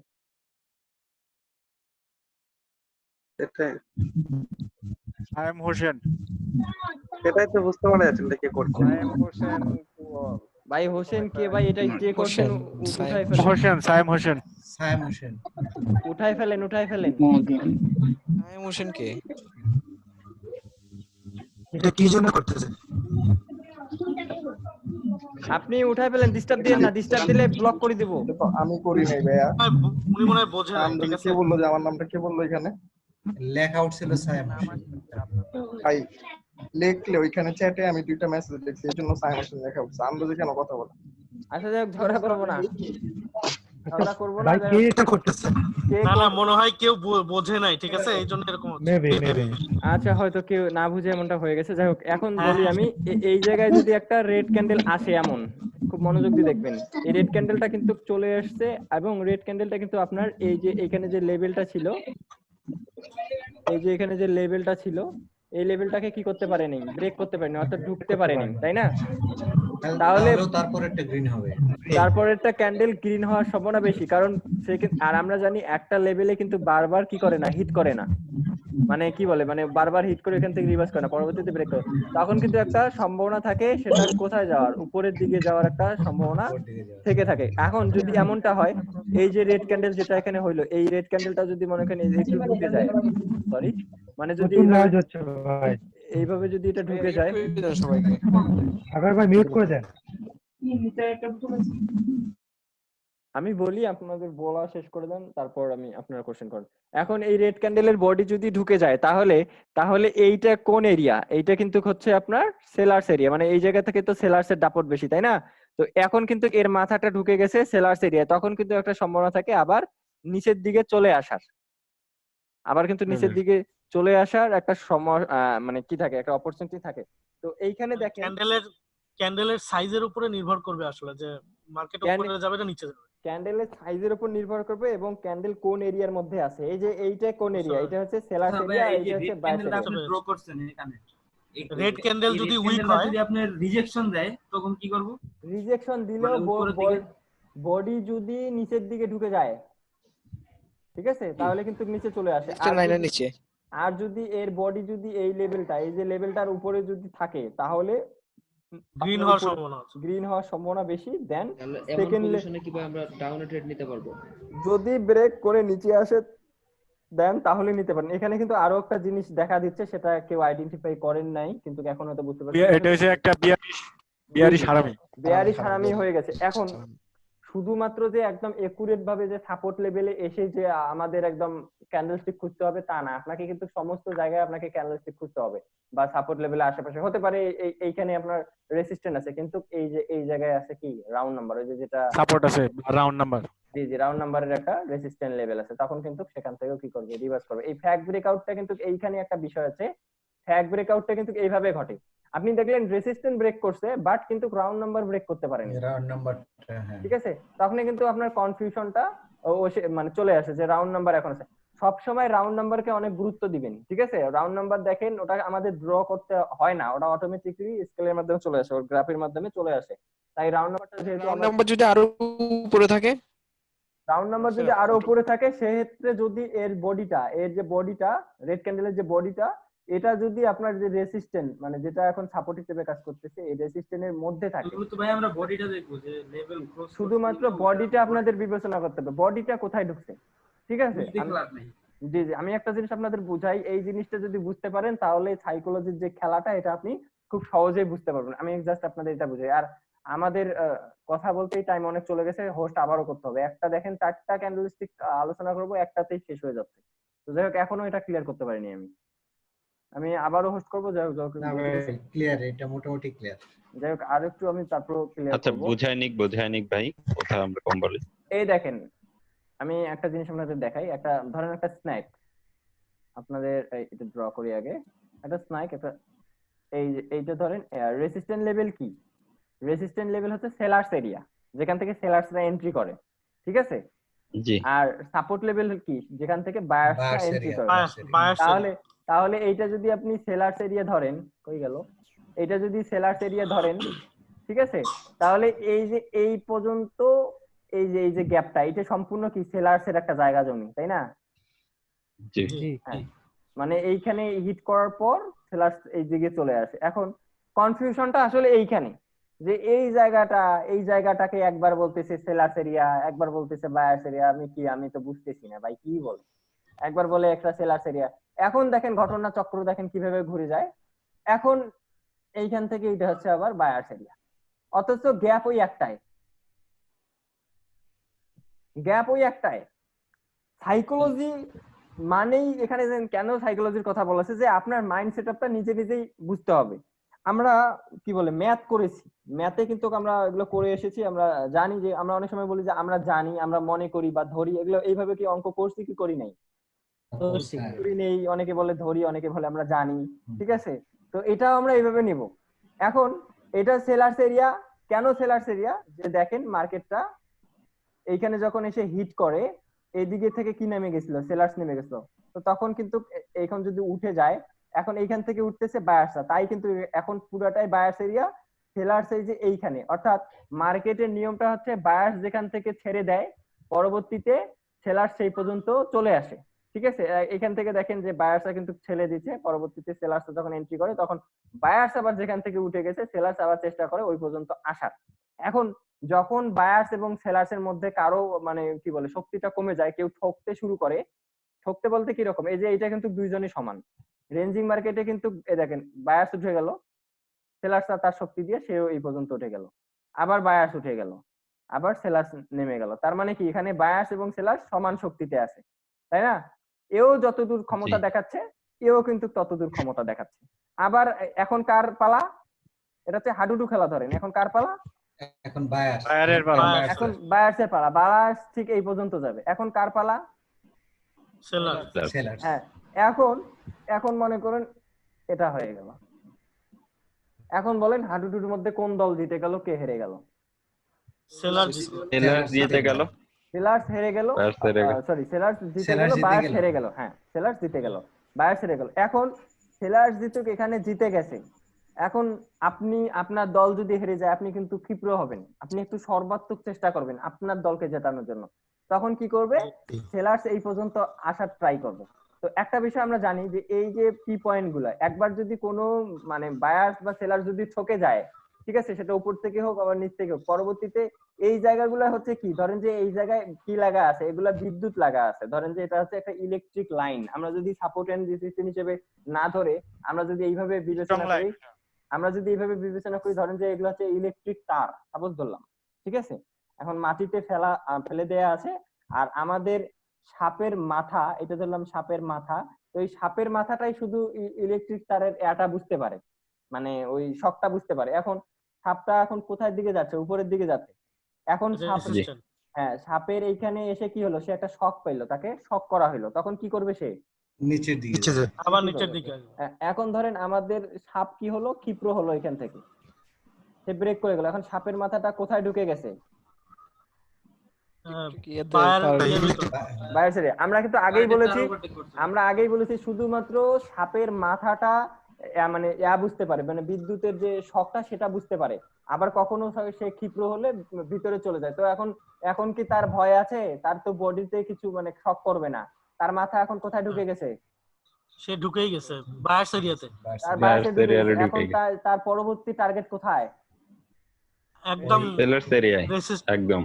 সায়েম হোসেন। সেটাই তো বুঝতে পারা যাচ্ছে না কে করছে। সায়েম হোসেন ভাই হোসেন কে ভাই? এটা কে করছেন? উঠাই ফেলেন। হোসেন, সায়েম হোসেন। সায়েম হোসেন উঠাই ফেলেন, উঠাই ফেলেন। সায়েম হোসেন কে? এটা কি জন্য করতেছে? আপনি উঠাই ফেলেন, ডিস্টার্ব দিবেন না, ডিস্টার্ব দিলে ব্লক করে দেব। আমি করি নাই ভাইয়া। উনি মনে হয় বোঝেন না, ঠিক আছে? কে বললো যে আমার নামটা কে বললো এখানে? লেখা উঠছিল সায়েম হোসেন। ভাই লিখলে ওইখানে চ্যাটে আমি দুইটা মেসেজ লিখছি, এইজন্য সায়েম হোসেন লেখা উঠছে। আমরা যে কেন কথা বলা? আচ্ছা, যাই হোক, ঝগড়া করবো না, ঝগড়া করবো না। ভাই কে এটা করতেছে? না না, মনে হয় কেউ বোঝে নাই, ঠিক আছে? এই জন্য এরকম হচ্ছে। আচ্ছা, হয়তো কেউ না বুঝে এমনটা হয়ে গেছে। যাই হোক, এখন বলি আমি, এই জায়গায় যদি একটা রেড ক্যান্ডেল আসে, এমন খুব মনোযোগ দিয়ে দেখবেন, এই রেড ক্যান্ডেলটা কিন্তু চলে আসছে, এবং রেড ক্যান্ডেলটা কিন্তু আপনার এই যে এখানে যে লেভেলটা ছিল, এই যে এখানে যে লেভেলটা ছিল, এই লেভেলটাকে কি করতে পারেনি? ব্রেক করতে পারেনি, অর্থাৎ ঢুকতে পারেনি, তাই না? তাহলে তারপরেরটা গ্রিন হবে, তারপরেরটা ক্যান্ডেল গ্রিন হওয়ার সম্ভাবনা বেশি, কারণ আর আমরা জানি একটা লেভেলে কিন্তু বারবার কি করে না, হিট করে না, মানে কি বলে, মানে বারবার হিট করে এখান থেকে রিভার্স করে না, পরবর্তীতে ব্রেক করে। তখন কিন্তু একটা সম্ভাবনা থাকে সেটা কোথায় যাওয়ার, উপরের দিকে যাওয়ার একটা সম্ভাবনা থেকে থাকে। এখন যদি এমনটা হয়, এই যে রেড ক্যান্ডেল যেটা এখানে হইলো, এই রেড ক্যান্ডেলটা যদি মনে করেন একটু ঢুকে যায়, সরি, মানে যদি এইভাবে যদি এটা ঢুকে যায়, সবাইকে আগার ভাই মিউট করে দেন। আমি বলি, আপনাদের বলা শেষ করে দেন, তারপর আমি আপনারা কোশ্চেন করেন। এখন এই রেড ক্যান্ডেলের বডি যদি ঢুকে যায়, তাহলে এইটা কোন এরিয়া? এইটা কিন্তু হচ্ছে আপনার সেলার্স এরিয়া, মানে এই জায়গা থেকে তো সেলার্স এর দাপট বেশি, তাই না? তো এখন কিন্তু এর মাথাটা ঢুকে গেছে সেলার্স এরিয়া, তখন কিন্তু একটা সম্ভাবনা থাকে আবার নিচের দিকে চলে আসার, আবার কিন্তু নিচের দিকে চলে আসার একটা মানে কি থাকে, একটা অপরচুনিটি থাকে। তো এইখানে দেখেন, ক্যান্ডেলের সাইজের উপরে নির্ভর করবে আসলে, যে মার্কেট উপরে যাবে না নিচে যাবে। ক্যান্ডেলের সাইজের উপর নির্ভর করবে, এবং ক্যান্ডেল কোন এরিয়ার মধ্যে আছে। এই যে এইটা কোন এরিয়া? এটা হচ্ছে সেলার্স এরিয়া, এইটা হচ্ছে বায়ার্স এরিয়া। আপনি ড্র করছেন এখানে, রেড ক্যান্ডেল যদি উইক হয়, যদি আপনার রিজেকশন দেয় তখন কি করব? রিজেকশন দিলেও বডি যদি নিচের দিকে ঢুকে যায়, ঠিক আছে, তাহলে কিন্তু নিচে চলে আসে। আর যদি এর বডি যদি এই লেভেলটা, এই যে লেভেলটার উপরে যদি থাকে, তাহলে গ্রিন হওয়ার সম্ভাবনা আছে, গ্রিন হওয়ার সম্ভাবনা বেশি। দেন এমন পজিশনে কি ভাই আমরা ডাউনে ট্রেড নিতে পারবো? যদি ব্রেক করে নিচে আসে দেন তাহলে নিতে পারেন। এখানে কিন্তু আরো একটা জিনিস দেখা দিচ্ছে, সেটা কেউ আইডেন্টিফাই করেন নাই, কিন্তু এখন হয়তো বুঝতে পারছেন। এটা হচ্ছে একটা বিয়ারিশ হারামি হয়ে গেছে। এখন শুধুমাত্র যে একদম একুরেট ভাবে যে সাপোর্ট লেভেলে এসে যে আমাদের একদম ক্যান্ডেলস্টিক খুঁজতে হবে তা না, আপনাকে কিন্তু সমস্ত জায়গায় আপনাকে ক্যান্ডেলস্টিক খুঁজতে হবে, বা সাপোর্ট লেভেলে আশেপাশে হতে পারে এইখানে আপনার রেসিস্ট্যান্ট আছে, কিন্তু এই যে এই জায়গায় আছে কি রাউন্ড নাম্বার, ওই যে যেটা সাপোর্ট আছে রাউন্ড নাম্বার, জি রাউন্ড নাম্বারের একটা রেসিস্ট্যান্ট লেভেল আছে, তখন কিন্তু সেখান থেকেও কি করবে, রিভার্স করবে। এই ফ্যাক ব্রেকআউটটা কিন্তু এইখানে একটা বিষয় আছে, ফ্যাক ব্রেকআউটটা কিন্তু এইভাবে ঘটে। আপনি দেখলেন রেসিস্ট্যান্ট ব্রেক করছে, বাট কিন্তু রাউন্ড নাম্বার ব্রেক করতে পারেনি, রাউন্ড নাম্বার, ঠিক আছে, তখন কিন্তু আপনার কনফিউশনটা মানে চলে আসে যে রাউন্ড নাম্বার এখন আছে। সব সময় রাউন্ড নাম্বারকে অনেক গুরুত্ব দিবেন, ঠিক আছে। রাউন্ড নাম্বার দেখেন, ওটা আমাদের ড্র করতে হয় না, ওটা অটোমেটিক্যালি স্কেলের মাধ্যমে চলে আসে, ওর গ্রাফের মাধ্যমে চলে আসে। তাই রাউন্ড নাম্বারটা যেহেতু নাম্বার যদি আরো উপরে থাকে, রাউন্ড নাম্বার যদি আরো উপরে থাকে, সেক্ষেত্রে যদি এর যে বডিটা রেড ক্যান্ডেলের যে বডিটা, এটা যদি আপনার যে রেসিস্ট্যান্ট মানে যেটা এখন সাপোর্ট হিসেবে কাজ করতেছে, এই রেসিস্ট্যান্টের মধ্যে থাকে, তো ভাই আমরা বডিটা দেখবো যে লেভেল ক্রস, শুধুমাত্র বডিটা আপনাদের বিবেচনা করতে হবে, বডিটা কোথায় ঢুকছে, ঠিক আছে। জি আমি একটা জিনিস আপনাদের বুঝাই, এই জিনিসটা যদি বুঝতে পারেন তাহলে সাইকোলজির যে খেলাটা, এটা আপনি খুব সহজেই বুঝতে পারবেন। আমি জাস্ট আপনাদের এটা বুঝাই। আর আমাদের কথা বলতেই টাইম অনেক চলে গেছে, হোস্ট আবারও করতে হবে। একটা দেখেন 4টা ক্যান্ডেলস্টিক আলোচনা করব, একটাতেই শেষ হয়ে যাচ্ছে। তো যাই হোক, এখনো এটা ক্লিয়ার করতে পারিনি আমি আবারও হোস্ট করবো। যাই হোক ক্লিয়ার, এটা মোটামুটি ক্লিয়ার। যাই হোক আর একটু আমি তারপর ক্লিয়ার আচ্ছা করব। বুঝাই নিক ভাই, কথা আমরা কম বলি। এই দেখেন, আমি একটা জিনিস আপনাদের দেখাই। একটা ধরেন একটা স্ন্যাক, আপনাদের এটা ড্র করি আগে। একটা স্ন্যাক, একটা এইটা ধরেন রেসিস্ট্যান্ট লেভেল কি? রেসিস্ট্যান্ট লেভেল হচ্ছে সেলার্স এরিয়া, যেখান থেকে সেলার্সরা এন্ট্রি করে, ঠিক আছে। জি। আর সাপোর্ট লেভেল কি? যেখান থেকে বায়ার্সরা এন্ট্রি করে। তাহলে এইটা যদি আপনি সেলার্স এরিয়া ধরেন, কই গেল, এইটা যদি সেলার্স এরিয়া ধরেন, ঠিক আছে, তাহলে এই যে এই পর্যন্ত এই যে গ্যাপটা, এটা সম্পূর্ণ কি সেলার্স এর একটা জায়গা জমি, তাই না? জি। মানে এইখানে হিট করার পর সেলার্স এই দিকে চলে আসে। এখন কনফিউশনটা আসলে এইখানে, যে এই জায়গাটাকে একবার বলতেছে সেলার্স এরিয়া, একবার বলতেছে বায়ার্স এরিয়া। আমি তো বুঝতেছি না ভাই কি বলে, একবার বলে একটা সেলার্স এরিয়া। এখন দেখেন ঘটনা চক্র দেখেন কিভাবে ঘুরে যায়। এখন এইখান থেকে এটা হচ্ছে আবার বায়ার্স এরিয়া, অথচ গ্যাপ ওই একটাই। সাইকোলজি মানেই এখানে কেন সাইকোলজির কথা বলা হচ্ছে, যে আপনার মাইন্ড সেটআপটা নিজেই বুঝতে হবে। আমরা কি বলে ম্যাথ করেছি, ম্যাথে কিন্তু আমরা এগুলো করে এসেছি, আমরা জানি যে আমরা অনেক সময় বলি যে আমরা জানি, আমরা মনে করি বা ধরি, এগুলো এইভাবে কি অঙ্ক করছি কি করি নাই? করি নেই। অনেকে বলে ধরি, অনেকে বলে আমরা জানি, ঠিক আছে। তো এটাও আমরা এইভাবে নিব। এখন এটা সেলার্স এরিয়া, কেন সেলার্স এরিয়া? যে দেখেন মার্কেটটা এইখানে যখন এসে হিট করে, এইদিকে থেকে কি নেমে গেছিল, সেলার্স নেমে গেছিল। তো তখন কিন্তু এখন যদি উঠে যায়, এখন এইখান থেকে উঠতেছে বায়ার্সরা, তাই কিন্তু এখন পুরাটাই বায়ার্স এরিয়া, সেলার্স এই যে এইখানে। অর্থাৎ মার্কেটের নিয়মটা হচ্ছে বায়ার্স যেখান থেকে ছেড়ে দেয়, পরবর্তীতে সেলার্স সেই পর্যন্ত চলে আসে, ঠিক আছে। এখান থেকে দেখেন যে বায়ার্সরা কিন্তু ছেড়ে দিচ্ছে, পরবর্তীতে সেলার্স যখন এন্ট্রি করে, তখন বায়ার্স আবার যেখান থেকে উঠে গেছে, সেলার্স আবার চেষ্টা করে ওই পর্যন্ত আসার। এখন যখন বায়ার্স এবং সেলার্স এর মধ্যে কারো মানে কি বলে শক্তিটা কমে যায়, কেউ ঠকতে শুরু করে, ঠকতে বলতে কি রকম, এই যে এটা কিন্তু দুইজনই সমান। রেঞ্জিং মার্কেটে কিন্তু দেখেন বায়ার্স উঠে গেল, সেলার্স তার শক্তি দিয়ে সেও এই পর্যন্ত উঠে গেল, আবার বায়ার্স উঠে গেল, আবার সেলার্স নেমে গেল। তার মানে কি এখানে বায়ার্স এবং সেলার্স সমান শক্তিতে আছে, তাই না? এও যতদূর ক্ষমতা দেখাচ্ছে, এও কিন্তু ততদূর ক্ষমতা দেখাচ্ছে। আবার এখন কার পালা? এটা হচ্ছে হাডুডু খেলা। ধরেন এখন কার পালা? এখন বায়ার্স। এখন বায়ার্সের পালা, বায়ার্স ঠিক এই পর্যন্ত যাবে। এখন কার পালা? সেলার্স। হ্যাঁ, এখন মনে করেন এটা হয়ে গেল। এখন বলেন হাডুডুর মধ্যে কোন দল জিতে গেল, কে হেরে গেল? সেলার্স জিতে গেল। সেলার্স হেরে গেল, সরি সেলার্স জিতে গেল, বায়ার্স হেরে গেল। হ্যাঁ, সেলার্স জিতে গেল, বায়ার্স হেরে গেল। এখন সেলার্স জিতুক এখানে জিতে গেছে, এখন আপনি আপনার দল যদি হেরে যায় আপনি কিন্তু ক্ষিপ্র হবেন, আপনি একটু সর্বাত্মক চেষ্টা করবেন আপনার দলকে জেতানোর জন্য। তখন কি করবে, সেলার্স এই পর্যন্ত আসার ট্রাই করবে। তো একটা বিষয় আমরা জানি যে এই যে কি পয়েন্ট গুলো একবার যদি কোনো মানে বায়ার্স বা সেলার যদি ঠকে যায়, ঠিক আছে, সেটা উপর থেকে হোক আবার নিচ থেকে হোক, পরবর্তীতে এই জায়গাগুলো হচ্ছে কি, ধরেন যে এই জায়গায় কি লাগা আছে, এগুলা বিদ্যুৎ লাগা আছে, ধরেন যে এটা হচ্ছে একটা ইলেকট্রিক লাইন, আমরা যদি সাপোর্ট এন্ড রেজিস্ট্যান্স হিসেবে না ধরে আমরা যদি এইভাবে বিবেচনা করি, ধরেন যে এগুলো হচ্ছে ইলেকট্রিক তার সাপোজ ধরলাম, ঠিক আছে। এখন মাটিতে ফেলে দেয়া আছে, আর আমাদের সাপের মাথা, এটা ধরলাম সাপের মাথা, তো এই সাপের মাথাটাই শুধু ইলেকট্রিক তারের এটা বুঝতে পারে, মানে ওই শকটা বুঝতে পারে। এখন সাপটা এখন কোথায় দিকে যাচ্ছে, উপরের দিকে যাচ্ছে। এখন সাপের এইখানে এসে কি হলো, সে একটা শক পাইলো, তাকে শক করা হলো, তখন কি করবে, সে নিচের দিকে আবার নিচের দিকে। এখন ধরেন আমাদের সাপ কি হলো, ক্ষিপ্র হলো, এখান থেকে সে ব্রেক করে গেল, এখন সাপের মাথাটা কোথায় ঢুকে গেছে, আমরা কিন্তু আগেই বলেছি শুধুমাত্র সাপের মাথাটা মানে বুঝতে পারে, মানে বিদ্যুতের যে শকটা সেটা বুঝতে পারে, আবার কখনো সে ক্ষিপ্র হলে ভিতরে চলে যায়। তো এখন কি তার ভয় আছে, তার তো বডিতে কিছু মানে শক করবে না, তার মাথা এখন কোথায় ঢুকে গেছে, সে ঢুকেই গেছে বায়ার্স এরিয়াতে। এখন তার পরবর্তী টার্গেট কোথায়, একদম সেলার্স এরিয়ায়, একদম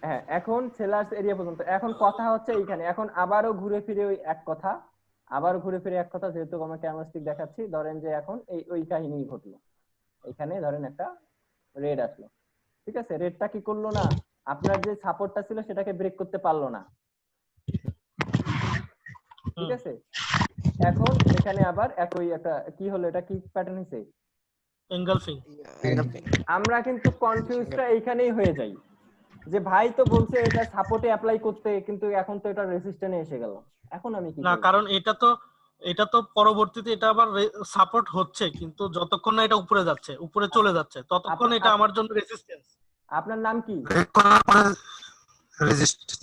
হ্যাঁ, এখন সেলার্স এরিয়া পর্যন্ত। এখন কথা হচ্ছে এইখানে, এখন আবারও ঘুরে ফিরে ওই এক কথা, যেহেতু আমরা ক্যামেরা স্টিক দেখাচ্ছি, ধরেন যে এখন ওই কাহিনী ঘটলো, এখানে ধরেন একটা রেড আসলো, ঠিক আছে, রেডটা কি করলো না, আপনার যে সাপোর্টটা ছিল সেটাকে ব্রেক করতে পারলো না, ঠিক আছে। এখন এখানে আবার একই একটা কি হলো, এটা কি প্যাটার্ন হইছে, এনগালফিং। আমরা কিন্তু কনফিউজটা এইখানেই হয়ে যাই যে ভাই তো বলছে এটা সাপোর্টে অ্যাপ্লাই করতে, কিন্তু এখন তো এটা রেজিস্ট্যান্সে এসে গেল, এখন আমি কি না, কারণ এটা তো পরবর্তীতে এটা আবার সাপোর্ট হচ্ছে, কিন্তু যতক্ষণ না এটা উপরে যাচ্ছে, উপরে চলে যাচ্ছে, ততক্ষণ এটা আমার জন্য রেজিস্ট্যান্স। আপনার নাম কি,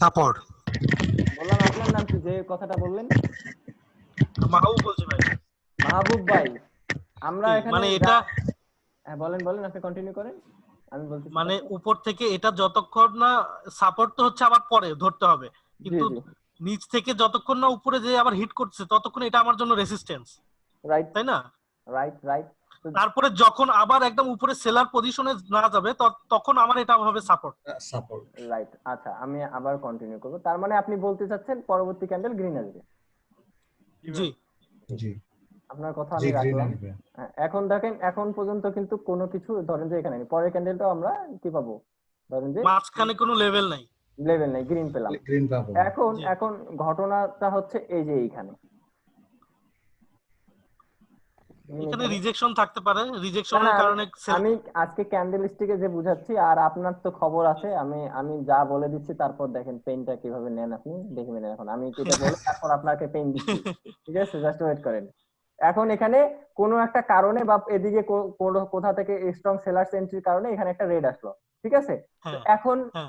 সাপোর্ট বললাম, আপনার নাম কি, যে কথাটা বললেন? মাহবুব বলছি ভাই। মাহবুব ভাই, আমরা এখানে মানে এটা বলেন, আপনি কন্টিনিউ করেন, আমি বলছি। মানে উপর থেকে এটা যতক্ষণ না সাপোর্ট তো হচ্ছে আবার পরে ধরতে হবে, কিন্তু নিচ থেকে যতক্ষণ না উপরে যে আবার হিট করছে ততক্ষণ এটা আমার জন্য রেজিস্ট্যান্স, রাইট, তাই না? রাইট। তারপরে যখন আবার একদম উপরে সেলার পজিশনে না যাবে তখন আমার এটা হবে সাপোর্ট। রাইট, আচ্ছা, আমি আবার কন্টিনিউ করব। তার মানে আপনি বলতে চাচ্ছেন পরবর্তী ক্যান্ডেল গ্রিন আসবে? জি, আপনার কথা আমি রাখলাম। এখন দেখেন, এখন পর্যন্ত কিন্তু কোনো কিছু, ধরেন যে এখানে পরের ক্যান্ডেলটাও আমরা কি পাবো, ধরেন যে মাঝখানে কোনো লেভেল নাই, গ্রিন পেলাম। এখন ঘটনাটা হচ্ছে এই যে এইখানে রিজেকশন থাকতে পারে, রিজেকশনের কারণে আমি আজকে ক্যান্ডেল স্টিকে যে বুঝাচ্ছি, আর আপনার তো খবর আছে, আমি যা বলে দিচ্ছি, তারপর দেখেন পেইনটা কিভাবে নেন, আপনি দেখে নেন। এখন আমি এটা বলে তারপর আপনাকে পেইন দিচ্ছি, ঠিক আছে, জাস্ট ওয়েট করেন। এখন এখানে কোনো একটা কারণে বা এদিকে কোথা থেকে স্ট্রং সেলার্স এন্ট্রির কারণে এখানে একটা রেড আসলো, ঠিক আছে।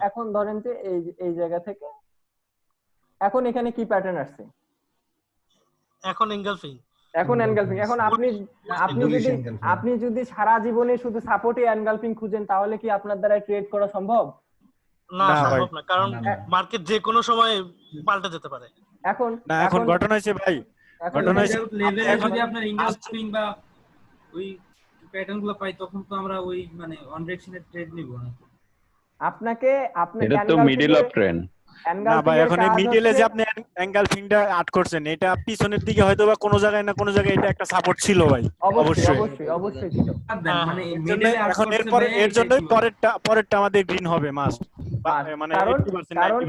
এখন ধরেন যে এই জায়গা থেকে এখন এখানে কি প্যাটার্ন আসছে, এখন এনগালফিং। এখন আপনি যদি সারা জীবনে শুধু সাপোর্টে এনগালফিং খুঁজেন, তাহলে কি আপনার দ্বারা ট্রেড করা সম্ভব? না, সম্ভব না, কারণ মার্কেট যে কোনো সময় পাল্টে যেতে পারে। এখন ঘটনা হচ্ছে ভাই, ঘটনা হচ্ছে লেভেলে যদি আপনার এনগালফিং বা ওই প্যাটার্নগুলো পাই, তখন তো আমরা ওই মানে অন ডিরেকশনের ট্রেড নিব না। আপনি এটা তো মিডল অফ ট্রেন্ড না ভাই, এখন এই মিডলে যে আপনি এনগালফিংটা আট করছেন, এটা পিছনের দিকে হয়তো বা কোনো জায়গায় না কোনো জায়গায় এটা একটা সাপোর্ট ছিল ভাই, অবশ্যই ছিল। মানে মিডলে এখন এর জন্যই পরেরটা আমাদের গ্রিন হবে মাস্ট, মানে 80% কারণ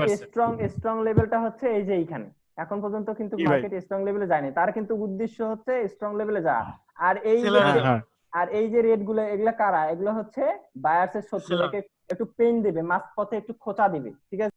স্ট্রং লেভেলটা হচ্ছে এই যে এইখানে, এখন পর্যন্ত কিন্তু মার্কেট স্ট্রং লেভেলে যায়নি, তার কিন্তু উদ্দেশ্য হচ্ছে স্ট্রং লেভেলে যাওয়া। আর এই যে রেট গুলো, এগুলা কারা, এগুলো হচ্ছে বায়ার্স এর শত্রু, একটু পেইন দিবে, মাঝপথে একটু খোঁচা দিবে, ঠিক আছে।